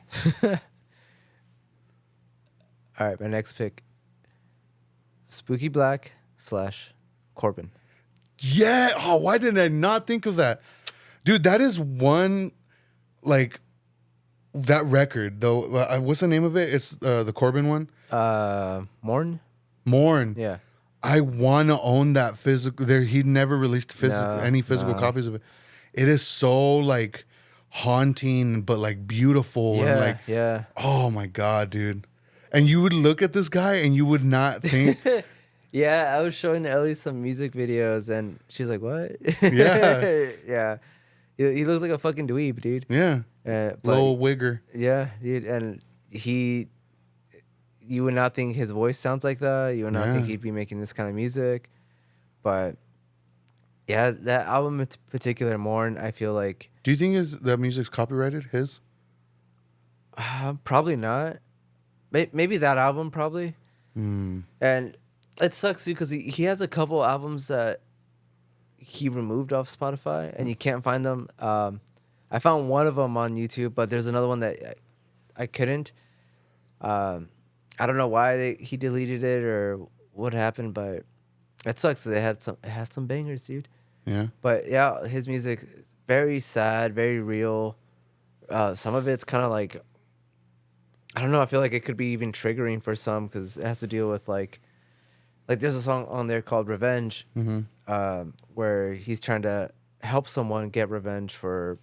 All right, my next pick. Spooky Black / Corbin. Yeah. Oh, why didn't I not think of that? Dude, that is one, like, that record, though. What's the name of it? It's the Corbin one? Morn? Mourn. Yeah. I want to own that physical. He never released No, any physical no. copies of it. It is so, like, haunting, but, like, beautiful. Yeah, And, like, yeah. oh, my God, dude. And you would look at this guy and you would not think... Yeah, I was showing Ellie some music videos, and she's like, "What?" Yeah. Yeah. He looks like a fucking dweeb, dude. Yeah. But, Little wigger. yeah, dude, and you would not think his voice sounds like that. You would not think Yeah. he'd be making this kind of music, but yeah, that album in particular, Mourn, I feel like Do you think that music's copyrighted? His? probably not. Maybe that album probably, and it sucks too because he has a couple albums that he removed off Spotify and you can't find them. I found one of them on YouTube, but there's another one that I couldn't. I don't know why he deleted it or what happened, but it sucks. It had some bangers, dude. Yeah. But yeah, his music is very sad, very real. Some of it's kind of like, I don't know. I feel like it could be even triggering for some because it has to deal with like there's a song on there called Revenge, where he's trying to help someone get revenge for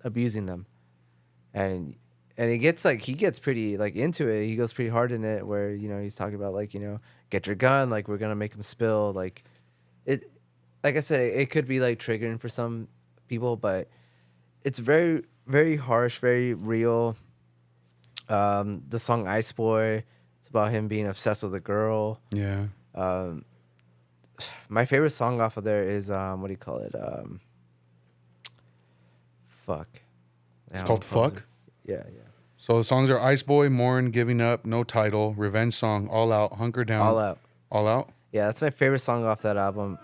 abusing them, and he gets pretty like into it. He goes pretty hard in it, where he's talking about like get your gun, like we're gonna make him spill, like it. Like I said, it could be like triggering for some people, but it's very very harsh, very real. The song Ice Boy, it's about him being obsessed with a girl. Yeah. My favorite song off of there is what do you call it? Fuck. It's called Fuck? Yeah. So the songs are Ice Boy, Mourn, Giving Up, No Title, Revenge Song, All Out, Hunker Down. All Out. All Out? Yeah, that's my favorite song off that album.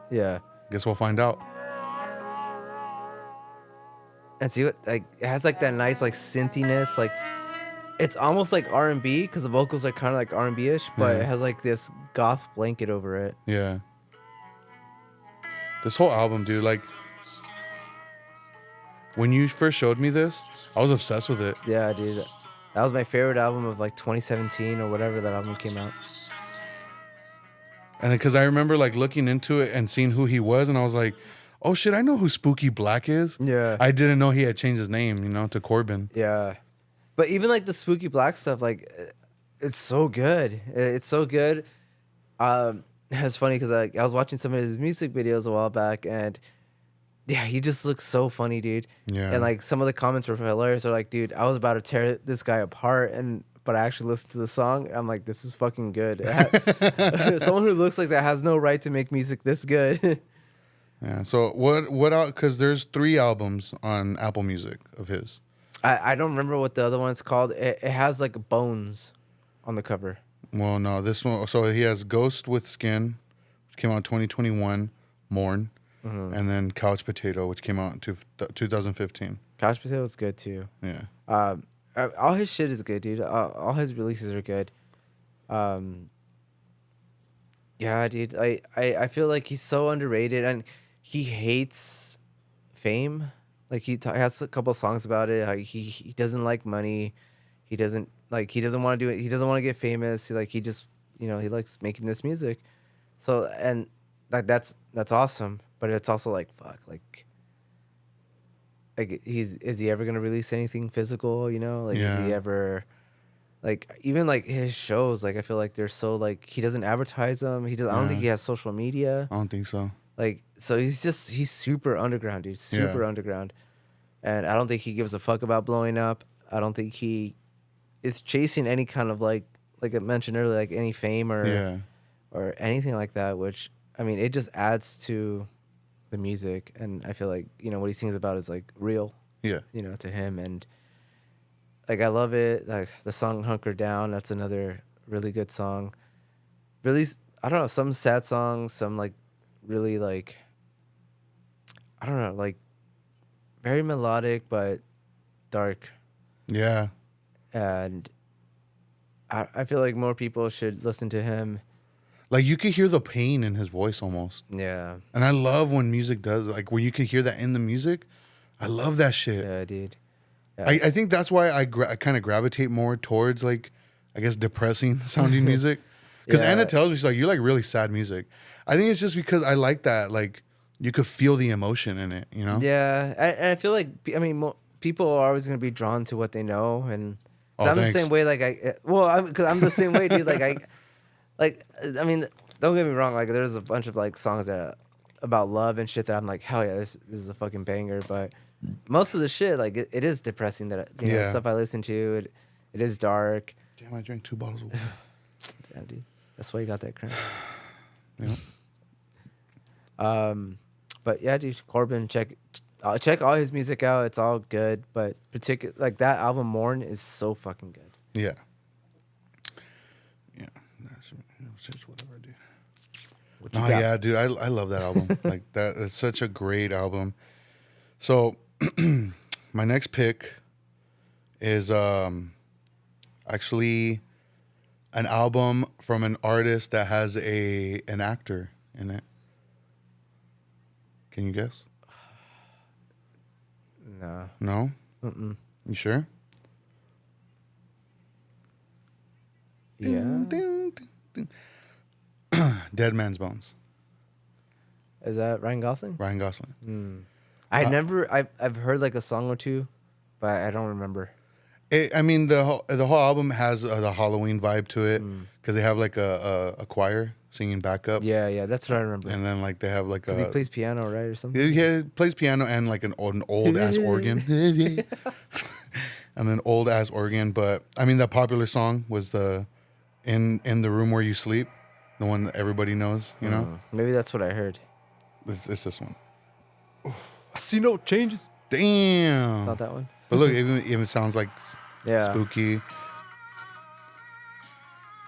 Yeah. Guess we'll find out. And see what like it has like that nice like synthiness, like it's almost like R&B because the vocals are kind of like R&B-ish, but Yeah. it has like this goth blanket over it. Yeah. This whole album, dude, like, when you first showed me this, I was obsessed with it. Yeah, dude. That was my favorite album of like 2017 or whatever that album came out. And because I remember like looking into it and seeing who he was, and I was like, oh shit, I know who Spooky Black is. Yeah. I didn't know he had changed his name, to Corbin. Yeah. But even like the Spooky Black stuff, like it's so good. It's so good. It's funny because I was watching some of his music videos a while back, and yeah, he just looks so funny, dude. Yeah. And like some of the comments were hilarious. They're like, dude, I was about to tear this guy apart, but I actually listened to the song. I'm like, this is fucking good. Someone who looks like that has no right to make music this good. Yeah. So what out? Because there's 3 albums on Apple Music of his. I don't remember what the other one's called. It has like bones on the cover. Well, no, this one. So he has Ghost with Skin, which came out in 2021, Mourn, and then Couch Potato, which came out in 2015. Couch Potato is good too. Yeah. All his shit is good, dude. All his releases are good. Yeah, dude. I feel like he's so underrated, and he hates fame. Like he has a couple songs about it. How he doesn't like money. He doesn't Like he doesn't want to do it. He doesn't want to get famous. He just he likes making this music. So and like that's awesome. But it's also like fuck like is he ever gonna release anything physical? Like is he Yeah. ever like even like his shows? Like I feel like they're so like he doesn't advertise them. He does. I don't think Yeah. he has social media. I don't think so. Like so he's super underground, dude. Super Yeah. underground. And I don't think he gives a fuck about blowing up. I don't think he is chasing any kind of like I mentioned earlier, like any fame Yeah. or anything like that. Which I mean, it just adds to the music, and I feel like what he sings about is like real, Yeah. to him, and like I love it. Like the song "Hunker Down," that's another really good song. Really, I don't know, some sad songs, some like really like I don't know, like very melodic but dark. Yeah. And I feel like more people should listen to him. Like you could hear the pain in his voice almost. Yeah, And I love when music does like when you can hear that in the music. I love that shit. yeah, dude. Yeah. I think that's why I kind of gravitate more towards like I guess depressing sounding music. Because Yeah. Anna tells me she's like you like really sad music. I think it's just because I like that like you could feel the emotion in it. Yeah, and I feel like I mean people are always gonna be drawn to what they know, and 'cause Oh, I'm thanks. the same way. Like because I'm the same way, dude. I mean, don't get me wrong. Like there's a bunch of like songs that are about love and shit that I'm like, hell yeah, this is a fucking banger. But most of the shit, like it is depressing. That Yeah. stuff I listen to, it is dark. Damn, I drank 2 bottles of water. Yeah, dude. That's why you got that cramp. Yeah. But yeah, dude, Corbin, check all his music out. It's all good, but like that album Mourn is so fucking good. Yeah. Yeah. That's just whatever, dude. What you No, got? yeah, dude, I love that album. Like that, it's such a great album. So, my next pick is actually an album from an artist that has an actor in it. Can you guess? No. No? Mm-mm. You sure? Yeah. Ding, ding, ding. Dead Man's Bones. Is that Ryan Gosling? Ryan Gosling. I've heard like a song or two, but I don't remember. I mean, the whole album has the Halloween vibe to it because they have like a choir singing backup. Yeah, that's what I remember. And then like they have like Because he plays piano, right, or something? he plays piano and like an old ass organ. And an old ass organ. But I mean, the popular song was the in the room where you sleep, the one that everybody knows. Maybe that's what I heard. It's this one. I see no changes. Damn. It's not that one. But look, it even sounds like Yeah. spooky. Do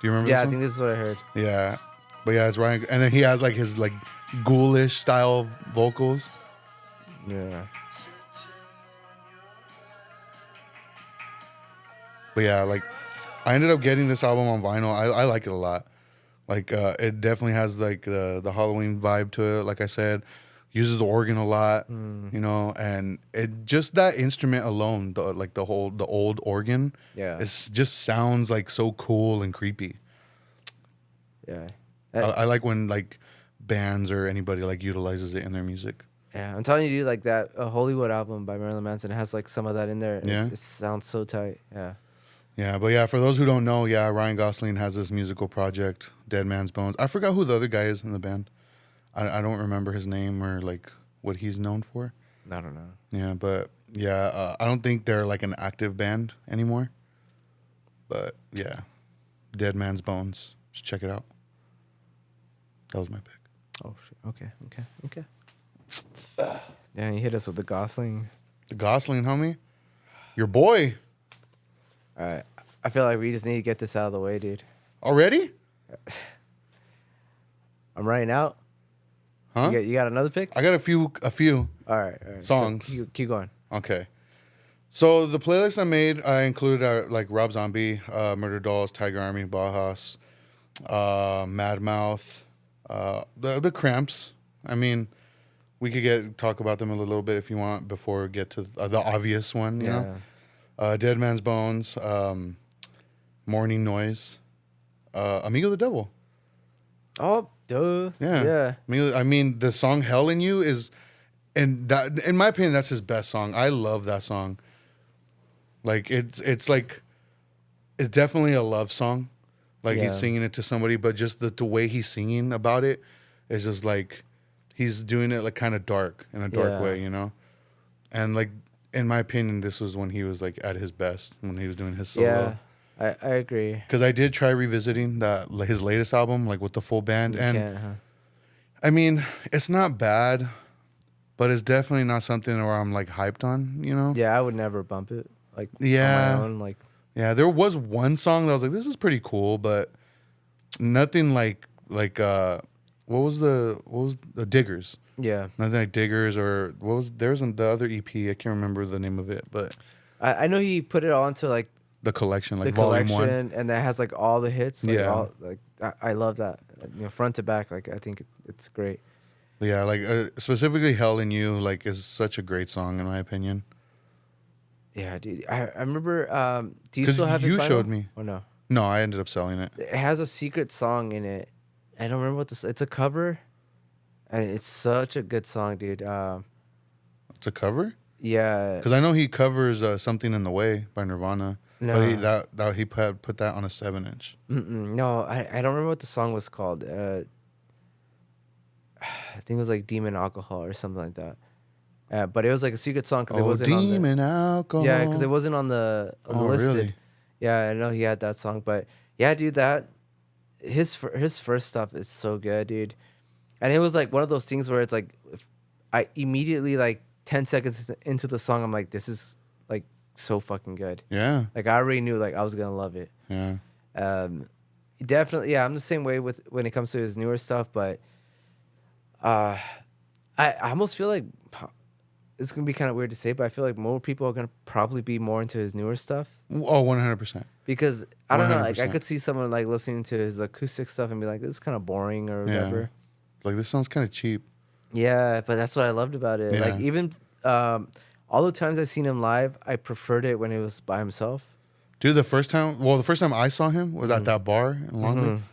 you remember? Yeah, this I one? think this is what I heard. Yeah, but yeah, it's Ryan, and then he has like his like ghoulish style vocals. Yeah. But yeah, like I ended up getting this album on vinyl. I like it a lot. Like it definitely has like the Halloween vibe to it. Like I said, uses the organ a lot, and it just that instrument alone, the old organ, Yeah. it just sounds like so cool and creepy. Yeah. I like when like bands or anybody like utilizes it in their music. Yeah, I'm telling you, dude, like that Hollywood album by Marilyn Manson has like some of that in there. Yeah? It sounds so tight. Yeah. Yeah, but yeah, for those who don't know, yeah, Ryan Gosling has this musical project, Dead Man's Bones. I forgot who the other guy is in the band. I don't remember his name or like what he's known for. I don't know. Yeah, but yeah, I don't think they're like an active band anymore. But yeah, Dead Man's Bones. Just check it out. That was my pick. Oh shit. Okay. Yeah, you hit us with the Gosling. The Gosling, homie. Your boy. All right. I feel like we just need to get this out of the way, dude. Already? I'm writing out. Huh? You got another pick? I got a few All right. songs. Keep going. Okay. So the playlist I made, I included like Rob Zombie, Murder Dolls, Tiger Army, Bajas, Mad Mouth, the Cramps. I mean, we could talk about them a little bit if you want before we get to the obvious one. You know, Dead Man's Bones, Morning Noise, Amigo the Devil. Oh, duh. Yeah. Yeah. I mean, the song "Hell in You" is, and that, in my opinion, that's his best song. I love that song. Like it's like, it's definitely a love song. Like Yeah. he's singing it to somebody, but just the way he's singing about it is just like, he's doing it like kind of dark in a dark Yeah. way, you know. And like, in my opinion, this was when he was like at his best, when he was doing his solo. Yeah. I agree. Because I did try revisiting that, like, his latest album, like with the full band, You and can't, huh? I mean, it's not bad, but it's definitely not something where I'm like hyped on, you know? Yeah, I would never bump it. Like Yeah. on my own. Like Yeah, there was one song that I was like, this is pretty cool, but nothing like what was the Diggers? yeah. Nothing like Diggers, or there's the other EP, I can't remember the name of it, but I know he put it all into like the collection, like the volume collection, 1. and that has like all the hits. Like, Yeah. all, like I love that. You know, front to back. Like I think it's great. Yeah, like specifically Hell in You, like, is such a great song in my opinion. Yeah, dude. I remember. Do you 'Cause still have his you vinyl? showed me. Oh no. No, I ended up selling it. It has a secret song in it. I don't remember what this. It's a cover, and it's such a good song, dude. It's a cover? Yeah. Because I know he covers Something in the Way by Nirvana. No. But he put that on a 7-inch. No, I don't remember what the song was called. I think it was like Demon Alcohol or something like that. But it was like a secret song because it wasn't on the. Demon Alcohol. Yeah, because it wasn't on the listed. Really? Yeah, I know he had that song, but yeah, dude, that his first stuff is so good, dude. And it was like one of those things where it's like, if I immediately like 10 seconds into the song, I'm like, this is like so fucking good. Yeah, Like I already knew like I was gonna love it. yeah. Definitely, yeah. I'm the same way with when it comes to his newer stuff, but I almost feel like it's gonna be kind of weird to say, but I feel like more people are gonna probably be more into his newer stuff Oh, 100%. because I don't know, like I 100%. could see someone like listening to his acoustic stuff and be like, this is kind of boring or whatever. Like, this sounds kind of cheap. Yeah, but that's what I loved about it. Like Yeah. even all the times I've seen him live, I preferred it when it was by himself. Dude, the first time I saw him was at that bar in Long Beach.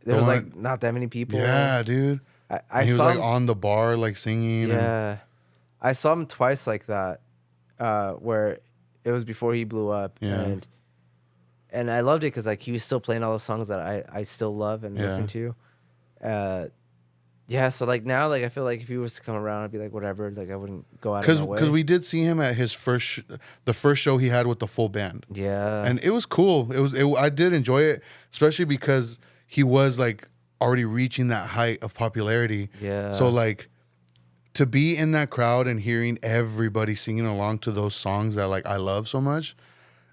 There The was one- like not that many people. Yeah, dude. I And he was saw like him, on the bar, like singing. and- yeah, I saw him twice like that, where it was before he blew up, Yeah. and I loved it because like he was still playing all the songs that I still love and Yeah. listen to. Yeah, so like now, like I feel like if he was to come around, I'd be like whatever, like I wouldn't go out of my way. Because we did see him at his the first show he had with the full band. yeah, And it was cool. I did enjoy it, especially because he was like already reaching that height of popularity. Yeah. So like, to be in that crowd and hearing everybody singing along to those songs that like I love so much,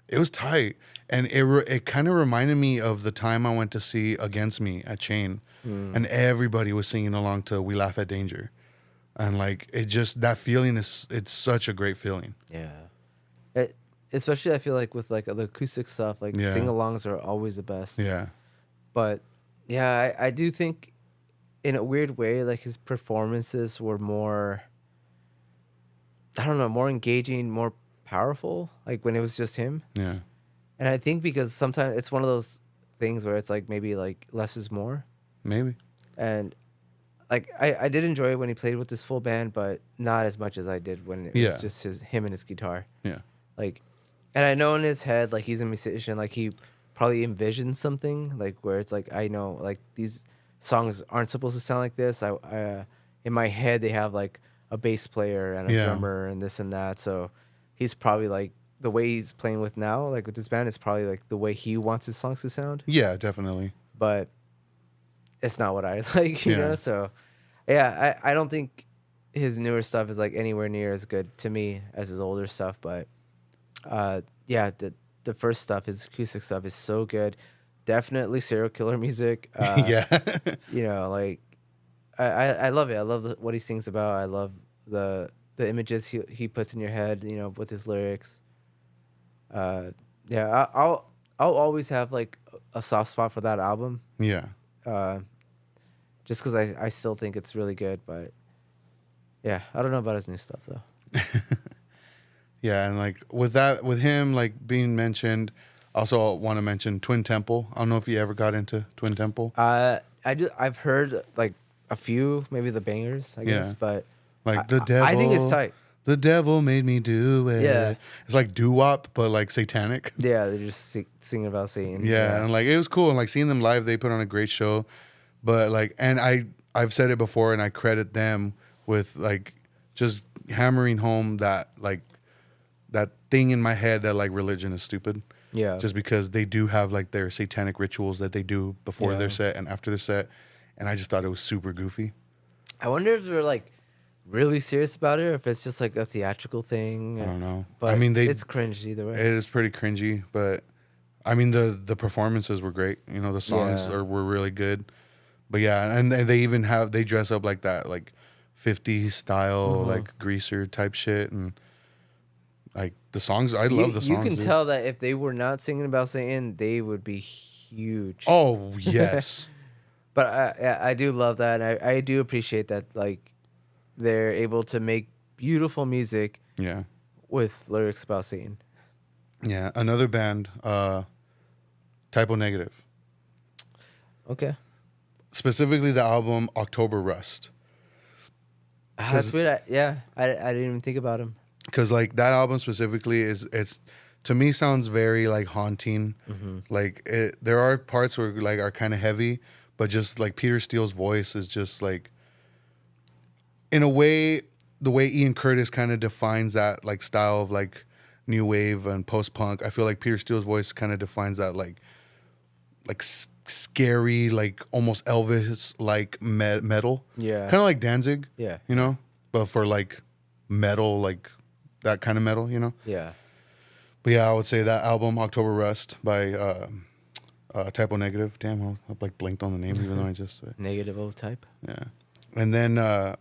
it was tight. And it kind of reminded me of the time I went to see Against Me at Chain, and everybody was singing along to We Laugh at Danger. And like, it just, that feeling it's such a great feeling. yeah. Especially I feel like with like the acoustic stuff, like Yeah. sing-alongs are always the best. Yeah. But yeah, I do think in a weird way, like his performances were more, I don't know, more engaging, more powerful, like when it was just him. Yeah. And I think because sometimes it's one of those things where it's like maybe like less is more. Maybe. And like I did enjoy it when he played with his full band, but not as much as I did when it Yeah. was just him and his guitar. Yeah. Like, and I know in his head, like he's a musician, like he probably envisioned something like where it's like, I know like these songs aren't supposed to sound like this. I in my head, they have like a bass player and a Yeah. drummer and this and that. So he's probably like the way he's playing with now, like with this band, is probably like the way he wants his songs to sound. Yeah, definitely. But it's not what I like, you Yeah. know? So yeah, I don't think his newer stuff is like anywhere near as good to me as his older stuff, but yeah, the first stuff, his acoustic stuff is so good. Definitely serial killer music. Yeah. You know, like I love it. I love what he sings about. I love the images he puts in your head, you know, with his lyrics. Yeah, I'll always have like a soft spot for that album. Yeah. Just because I still think it's really good, but yeah, I don't know about his new stuff though. Yeah, and like with him like being mentioned, Also want to mention Twin Temple. I don't know if you ever got into Twin Temple. I've heard like a few, maybe the bangers, I guess, Yeah. but Like the devil. I think it's tight. The devil made me do it. Yeah. It's like doo-wop, but like satanic. Yeah, they're just singing about Satan. Yeah, and like it was cool, and like seeing them live, they put on a great show. But like, and I've said it before, and I credit them with like just hammering home that like that thing in my head that like religion is stupid. Yeah. Just because they do have like their satanic rituals that they do before Yeah. their set and after their set, and I just thought it was super goofy. I wonder if they're like really serious about it, or if it's just like a theatrical thing. I don't know. But I mean, it's cringe either way. It is pretty cringy, but I mean the performances were great. You know, the songs Yeah. were really good. But yeah, and they even they dress up like that, like 50s style, Mm-hmm. like greaser type shit, and like the songs. I love the songs. You can dude. tell that if they were not singing about Satan, they would be huge. Oh yes, But I do love that. And I do appreciate that. Like they're able to make beautiful music yeah, with lyrics about Satan. yeah. Another band, Typo Negative. Okay. Specifically, the album October Rust. That's weird. I didn't even think about him. Because like that album specifically it's to me sounds very like haunting. Like there are parts where like are kind of heavy, but just like Peter Steele's voice is just like, in a way, the way Ian Curtis kind of defines that like style of like new wave and post punk. I feel like Peter Steele's voice kind of defines that like scary, like almost Elvis like metal. Yeah. kind of like Danzig. Yeah. you know, but for like metal, like that kind of metal, you know. Yeah. But yeah, I would say that album October Rust by Typo Negative. Damn, I like blinked on the name even though I just Negative O type. yeah. And then a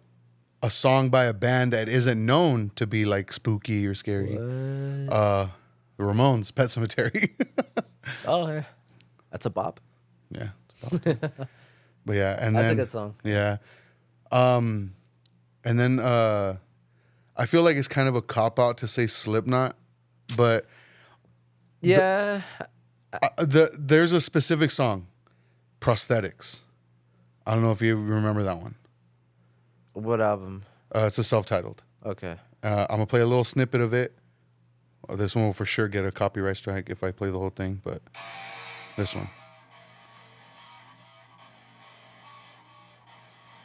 song by a band that isn't known to be like spooky or scary. What? The Ramones, Pet Cemetery. Oh, yeah. That's a bop. Yeah, it's about but yeah, and That's then a good song. yeah, and then I feel like it's kind of a cop out to say Slipknot, but Yeah. there's a specific song, Prosthetics. I don't know if you remember that one. What album? It's a self-titled. Okay. I'm gonna play a little snippet of it. This one will for sure get a copyright strike if I play the whole thing, but this one.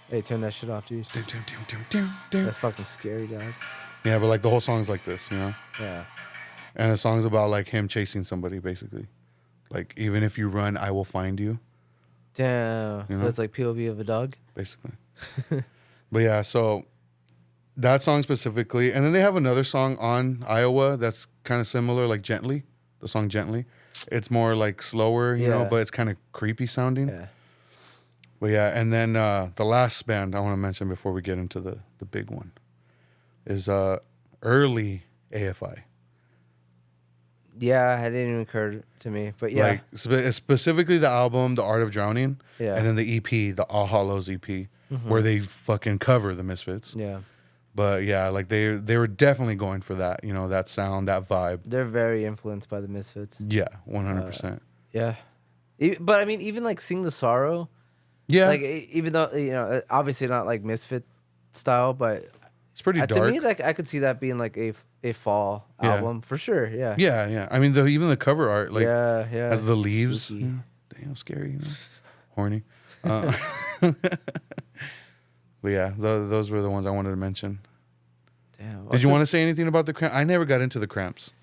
Hey, turn that shit off, dude. That's fucking scary, dog. Yeah, but like the whole song's like this, you know? Yeah. And the song's about like him chasing somebody, basically. Like, even if you run, I will find you, Damn. You know? So it's like POV of a dog. basically. But yeah, so that song specifically. And then they have another song on Iowa that's kind of similar, like Gently, the song Gently. It's more like slower, you know, Yeah. but it's kind of creepy sounding. Yeah. But yeah, and then the last band I want to mention before we get into the big one is early AFI. Yeah, it didn't even occur to me, but yeah. Like specifically the album The Art of Drowning, Yeah. and then the EP, the All Hollows EP, where they fucking cover the Misfits. Yeah. But yeah, like they were definitely going for that, you know, that sound, that vibe. They're very influenced by the Misfits. Yeah, 100%. Yeah. But I mean, even like Sing the Sorrow, Yeah, like even though, you know, obviously not like Misfit style, but it's pretty to dark. me, like I could see that being like a fall Yeah. album for sure. Yeah. Yeah, yeah. I mean, even the cover art, like yeah. as the leaves, Spooky. you know, damn scary, you know, horny. But yeah, those were the ones I wanted to mention. Damn. Did you want to say anything about the Cramps? I never got into the Cramps.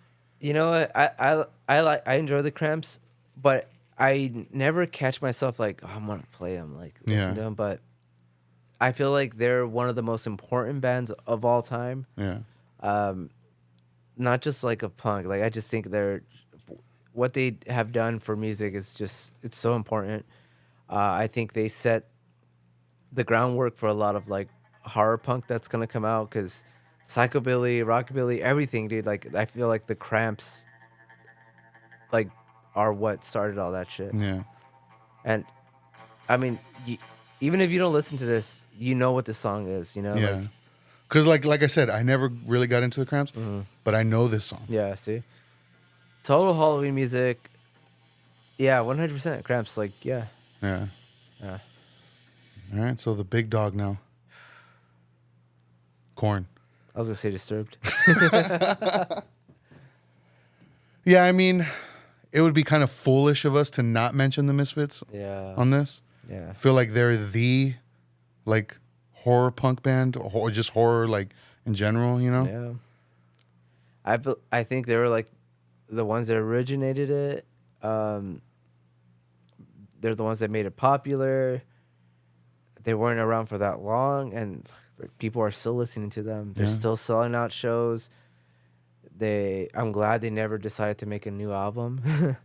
You know what? I enjoy the Cramps, but I never catch myself like, oh, I'm gonna play them, like listen Yeah. to them. But I feel like they're one of the most important bands of all time. Yeah, Not just like a punk. Like I just think what they have done for music is just it's so important. I think they set the groundwork for a lot of like horror punk that's gonna come out because psychobilly, rockabilly, everything, dude. Like I feel like the Cramps, like, are what started all that shit. yeah, And I mean, even if you don't listen to this, you know what the song is. You know. yeah. Like, Because like I said, I never really got into the Cramps, but I know this song. yeah. See. Total Halloween music. Yeah, 100% Cramps. Like, yeah. Yeah. Yeah. All right. So the big dog now. Corn. I was gonna say Disturbed. Yeah, I mean, it would be kind of foolish of us to not mention the Misfits Yeah. on this. Yeah. I feel like they're the like horror punk band or just horror like in general, you know? Yeah. I think they were like the ones that originated it. They're the ones that made it popular. They weren't around for that long, and like, people are still listening to them. They're Yeah. still selling out shows. I'm glad they never decided to make a new album.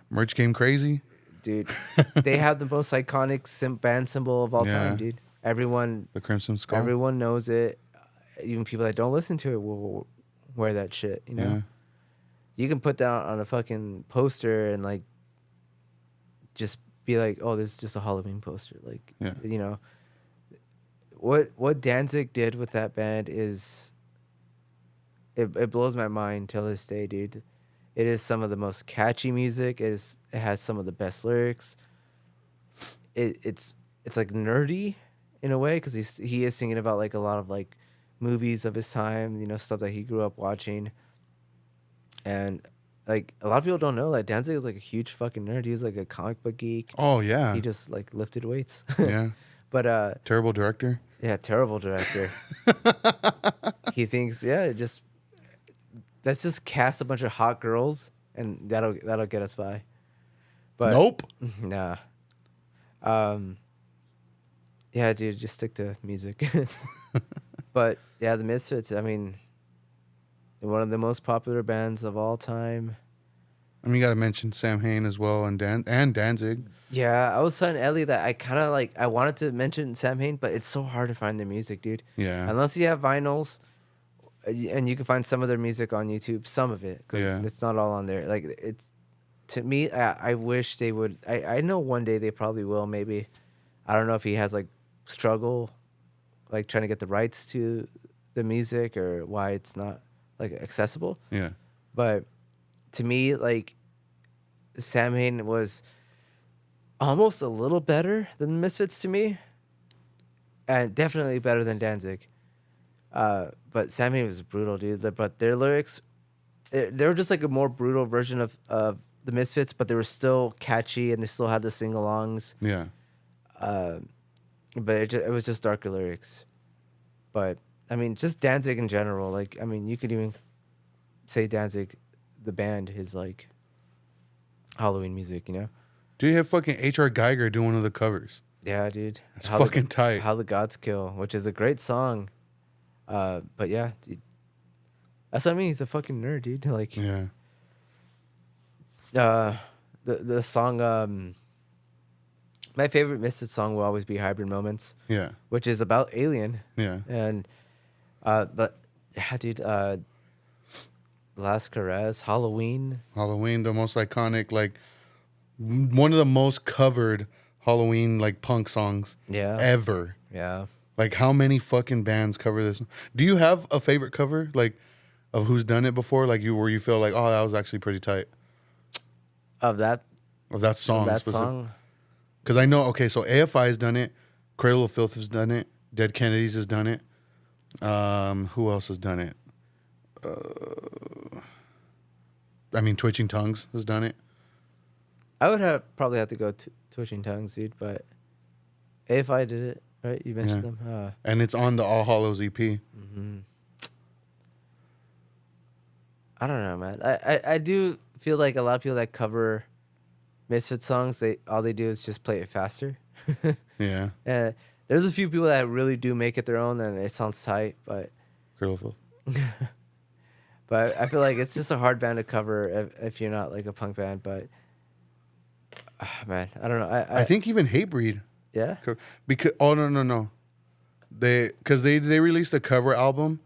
Merch game crazy. Dude, they have the most iconic band symbol of all Yeah. time, dude. Everyone The Crimson Skull. everyone knows it. Even people that don't listen to it will wear that shit, you know? Yeah. You can put that on a fucking poster and like just be like, "Oh, this is just a Halloween poster." Like, Yeah. you know, what Danzig did with that band is it blows my mind till this day, dude. It is some of the most catchy music. It has some of the best lyrics. It's like nerdy in a way because he is singing about like a lot of like movies of his time, you know, stuff that he grew up watching. And like a lot of people don't know that Danzig is like a huge fucking nerd. He was like a comic book geek. Oh yeah. He just like lifted weights. Yeah. But Terrible director. yeah, terrible director. He thinks, let's just cast a bunch of hot girls and that'll get us by. But Nope. nah. Yeah, dude, just stick to music. But yeah, the Misfits, I mean, one of the most popular bands of all time. I mean, you got to mention Sam Hain as well and Danzig. Yeah, I was telling Ellie that I kind of like I wanted to mention Sam Hain, but it's so hard to find their music, dude. Yeah. Unless you have vinyls, and you can find some of their music on YouTube, some of it. 'Cause Yeah. it's not all on there. Like it's to me, I wish they would. I know one day they probably will. Maybe I don't know if he has like struggle, like trying to get the rights to the music or why it's not like accessible. Yeah. But to me, like Sam Hain was almost a little better than the Misfits to me, and definitely better than Danzig. But Sam Hain was brutal, dude. But their lyrics, they were just like a more brutal version of the Misfits, but they were still catchy and they still had the sing-alongs. Yeah. But it was just darker lyrics. But I mean, just Danzig in general. Like, I mean, you could even say Danzig, the band, is like Halloween music. You know? Dude, you have fucking H.R. Geiger doing one of the covers. Yeah, dude. It's fucking tight. How the Gods Kill, which is a great song. But yeah, dude, that's what I mean. He's a fucking nerd, dude. Like, Yeah. the song, my favorite Misfits song will always be Hybrid Moments, Yeah. which is about Alien. Yeah. And, but yeah, dude, Last Caress, Halloween. Halloween, the most iconic, like one of the most covered Halloween like punk songs Yeah. ever. Yeah. Like how many fucking bands cover this? Do you have a favorite cover like of who's done it before? Like where you feel like, oh, that was actually pretty tight Of that, of that song. that song. Because I know, okay, so AFI has done it, Cradle of Filth has done it, Dead Kennedys has done it. Who else has done it? I mean, Twitching Tongues has done it. I would probably have to go to Twitching Tongues, dude, but if I did it, right? You mentioned Yeah. them. And it's on the All Hallows EP. I don't know, man. I do feel like a lot of people that cover Misfit songs, all they do is just play it faster. Yeah. There's a few people that really do make it their own, and it sounds tight, but Cradle of Filth. I feel like it's just a hard band to cover if you're not like a punk band. But man, I don't know. I think even Hatebreed. yeah. Because no. They released a cover album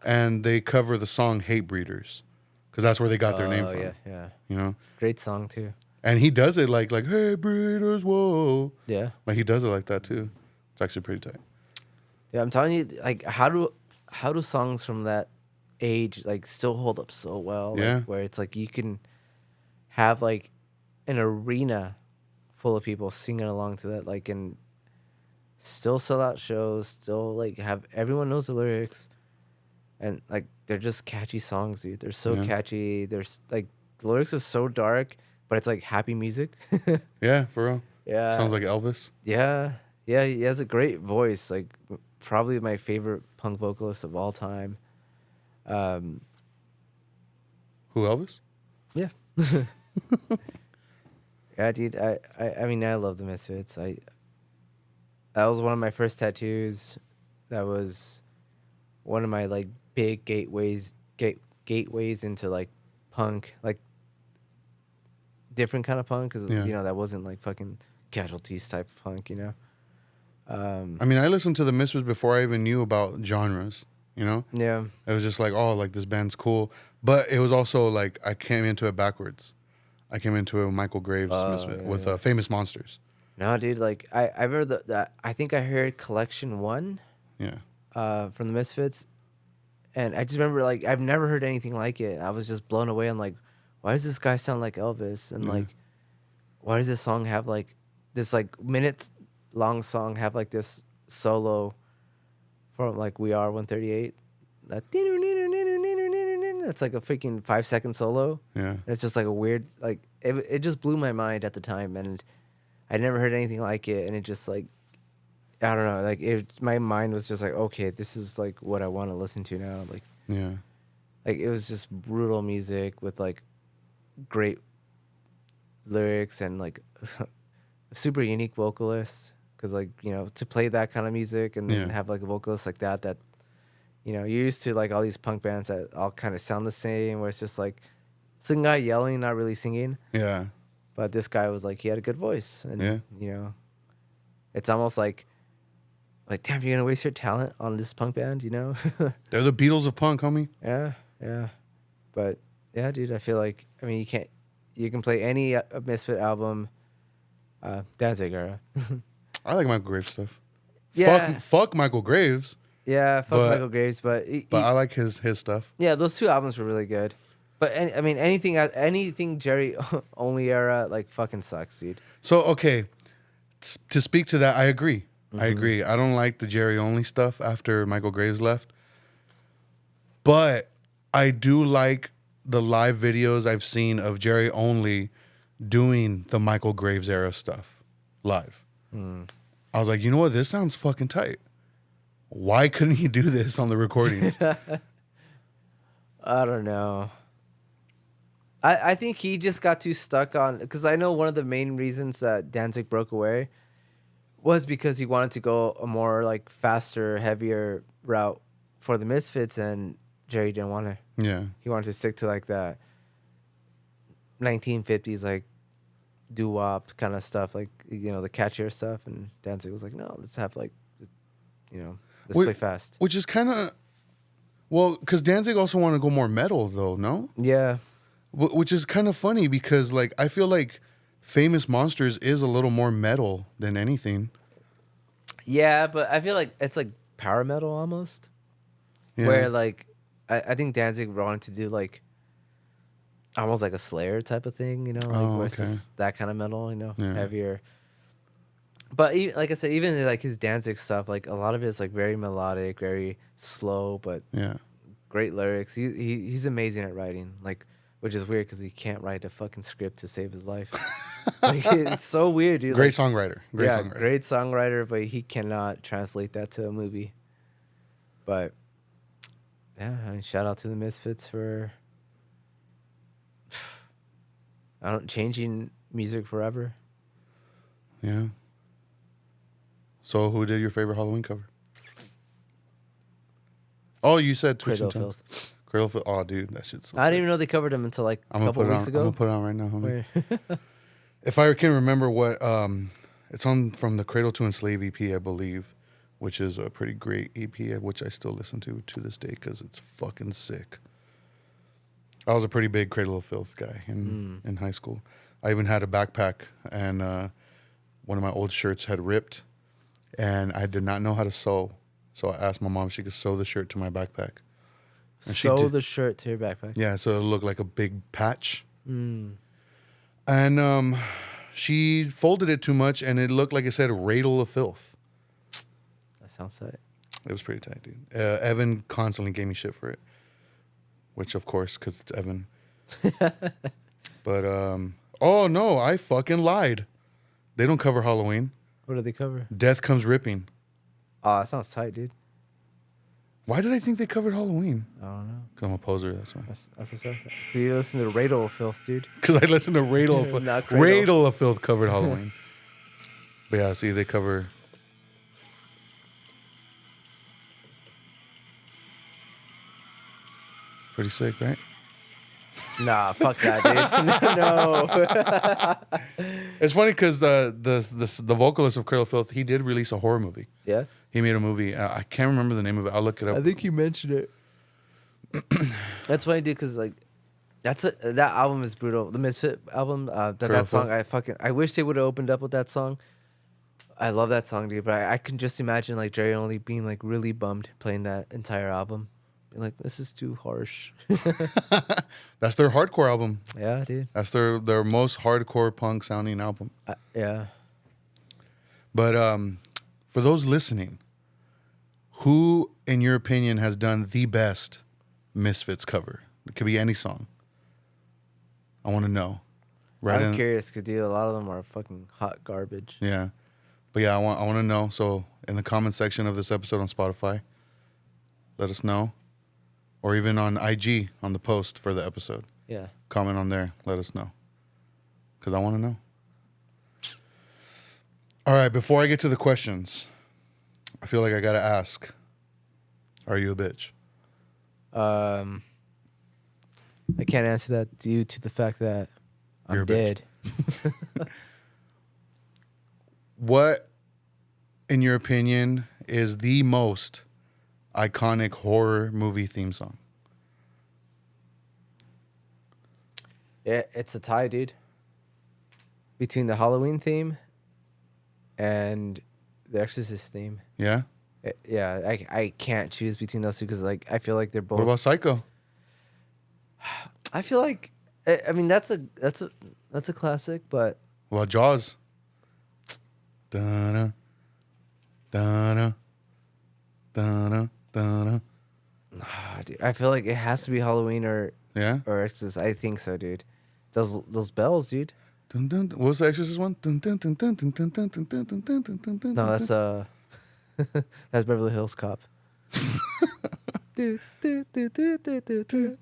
and they cover the song Hate Breeders. Because that's where they got their name Oh from. yeah. You know? Great song too. And he does it like hey breeders, whoa. Yeah. Like he does it like that too. It's actually pretty tight. Yeah, I'm telling you, like, how do songs from that age like still hold up so well? Like, Yeah. where it's like you can have like an arena full of people singing along to that, like, and still sell out shows, still like have everyone knows the lyrics, and like they're just catchy songs, dude. They're so Yeah. catchy. There's like the lyrics are so dark, but it's like happy music. Yeah, for real. Yeah. Sounds like Elvis. Yeah, yeah, he has a great voice. Like probably my favorite punk vocalist of all time. Um, Who, Elvis? yeah, yeah, dude. I mean, I love the Misfits. That was one of my first tattoos. That was one of my like big gateways into like punk, like different kind of punk, because Yeah. you know that wasn't like fucking Casualties type of punk, you know. I mean, I listened to the Misfits before I even knew about genres, you know? Yeah, It was just like, oh, like this band's cool. But it was also like I came into it backwards. I came into it with Michael Graves Misfit, yeah, with Famous Monsters. no, dude. Like I remember that. I think I heard Collection 1 Yeah. from the Misfits, and I just remember like I've never heard anything like it. I was just blown away. I'm like, why does this guy sound like Elvis? And Yeah. like, why does this song have like this like minutes long song have like this solo from like We Are 138? That it's like a freaking 5-second solo. Yeah. And it's just like a weird like it just blew my mind at the time, and I never heard anything like it, and it just like I don't know, like my mind was just like, okay, this is like what I want to listen to now. Yeah. Like it was just brutal music with like great lyrics and like a super unique vocalist, because like, you know, to play that kind of music and then Yeah. have like a vocalist like that, you know, you're used to like all these punk bands that all kind of sound the same, where it's just like some guy yelling, not really singing. Yeah. But this guy was like, he had a good voice, and Yeah. you know, it's almost like damn, you're gonna waste your talent on this punk band, you know? They're the Beatles of punk, homie. Yeah, yeah. But yeah, dude, I feel like, I mean, you can play any Misfit album, Danzig era. I like Michael Graves stuff. Yeah. Fuck Michael Graves, Yeah, fuck But- Michael Graves, but but I like his stuff. yeah, those two albums were really good. But I mean, anything Jerry only era like fucking sucks, dude. So okay, to speak to that, I agree. I agree. I don't like the Jerry only stuff after Michael Graves left, but I do like the live videos I've seen of Jerry only doing the Michael Graves era stuff live. I was like, you know what? This sounds fucking tight. Why couldn't he do this on the recordings? I don't know. I think he just got too stuck on, because I know one of the main reasons that Danzig broke away was because he wanted to go a more like faster, heavier route for the Misfits, and Jerry didn't want to. Yeah. He wanted to stick to like that 1950s like doo-wop kind of stuff, like, you know, the catchier stuff, and Danzig was like, no, let's have like, you know, let's Wait, play fast. Which is kind of, well, because Danzig also wanted to go more metal though, no? Yeah. Which is kind of funny because like I feel like Famous Monsters is a little more metal than anything. Yeah, but I feel like it's like power metal almost. Yeah. Where like I think Danzig wanted to do like almost like a Slayer type of thing, you know, like Oh, where it's okay. just that kind of metal, you know, Yeah. heavier. But like I said, even like his Danzig stuff, like a lot of it is like very melodic, very slow, but Yeah. great lyrics. He's amazing at writing, like, which is weird because he can't write a fucking script to save his life. Like, it's so weird, dude. Great Like, songwriter. Great yeah, songwriter. great songwriter, but he cannot translate that to a movie. But yeah, I mean, shout out to the Misfits for changing music forever. Yeah. So who did your favorite Halloween cover? Oh, you said Twitch and Cradle of Tones. Cradle of Filth. Oh, dude, that shit's so I didn't sick. even know they covered them until like a I'm gonna couple put it weeks on. ago. I'm gonna put it on right now, homie. Where- If I can remember what, it's on from the Cradle to Enslave EP, I believe, which is a pretty great EP, which I still listen to this day because it's fucking sick. I was a pretty big Cradle of Filth guy in high school. I even had a backpack, and one of my old shirts had ripped, and I did not know how to sew. So I asked my mom if she could sew the shirt to my backpack. And she Sew did. the shirt to your backpack. Yeah, so it looked like a big patch. And she folded it too much, and it looked like it said "Radle of Filth." That sounds tight. It was pretty tight, dude. Evan constantly gave me shit for it, which of course, because it's Evan. But oh no, I fucking lied. They don't cover Halloween. What do they cover? Death Comes Ripping. Oh, that sounds tight, dude. Why did I think they covered Halloween? I don't know. Because I'm a poser, that's why. That's what's up. Do you listen to Radle of Filth, dude? Because I listened to Radle of Filth. Not Cradle. Radle of Filth covered Halloween. But yeah, see, they cover. Pretty sick, right? Nah, fuck that, dude. No. It's funny because the vocalist of Cradle of Filth, he did release a horror movie. Yeah? He made a movie. I can't remember the name of it. I'll look it up. I think you mentioned it. That's funny, dude, because like that album is brutal. The Misfit album, that song, I wish they would have opened up with that song. I love that song, dude, but I can just imagine like Jerry Only being like really bummed playing that entire album. Being like, this is too harsh. That's their hardcore album. Yeah, dude. That's their most hardcore punk sounding album. Yeah. But for those listening, who, in your opinion, has done the best Misfits cover? It could be any song. I want to know. I'm curious because, dude, a lot of them are fucking hot garbage. Yeah. But yeah, I want to know. So in the comment section of this episode on Spotify, let us know. Or even on IG on the post for the episode. Yeah. Comment on there. Let us know. Because I want to know. All right, before I get to the questions, I feel like I got to ask, are you a bitch? I can't answer that due to the fact that You're I'm a bitch. dead. What, in your opinion, is the most iconic horror movie theme song? Yeah, it's a tie, dude. Between the Halloween theme and the Exorcist theme. Yeah? I can't choose between those two because like I feel like they're both. What about Psycho? I feel like I mean that's a classic, but What about Jaws? Da-na, da-na, da-na, da-na. dude, I feel like it has to be Halloween or Yeah? Exorcist. I think so, dude. Those bells, dude. Dun, dun, dun. What was the Exorcist one? Dun, dun, dun, dun, dun, dun, dun, dun, dun, dun, dun, dun, dun, dun, No, dun. that's Beverly Hills Cop. Do, do, do, do, do, do, do.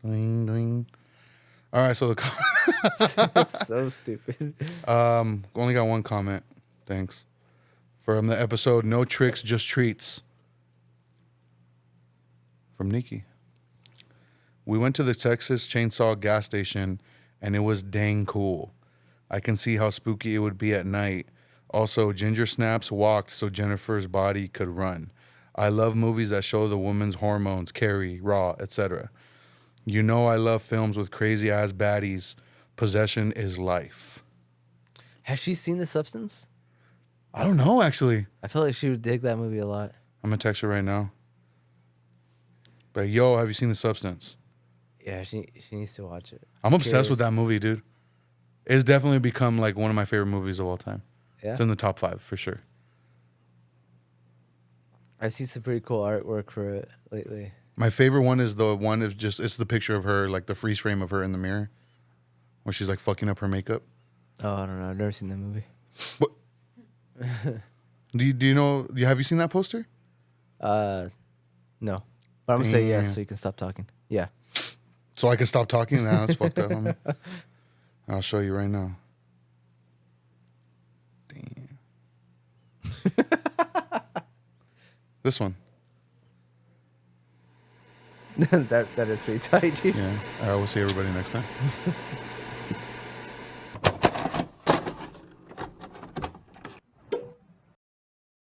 Ding, ding. All right, so the So stupid. only got one comment. Thanks. From the episode No Tricks, Just Treats. From Nikki. We went to the Texas Chainsaw gas station and it was dang cool. I can see how spooky it would be at night. Also, Ginger Snaps walked so Jennifer's body could run. I love movies that show the woman's hormones, Carrie, Raw, etc. You know I love films with crazy ass baddies. Possession is life. Has she seen The Substance? I don't know, actually. I feel like she would dig that movie a lot. I'm gonna text her right now. But yo, have you seen The Substance? Yeah, she needs to watch it. I'm obsessed with Curious. that movie, dude. It's definitely become like one of my favorite movies of all time. Yeah, It's in the top 5 for sure. I've seen some pretty cool artwork for it lately. My favorite one is the one of just it's the picture of her, like the freeze frame of her in the mirror, where she's like fucking up her makeup. Oh, I don't know. I've never seen that movie. What? do you know? Have you seen that poster? No, but I'm gonna say yes Damn. so you can stop talking. Yeah. So I can stop talking. Nah, that's fucked up, homie. I'll show you right now. Damn. This one. that is pretty tight, dude. Yeah. I will see everybody next time.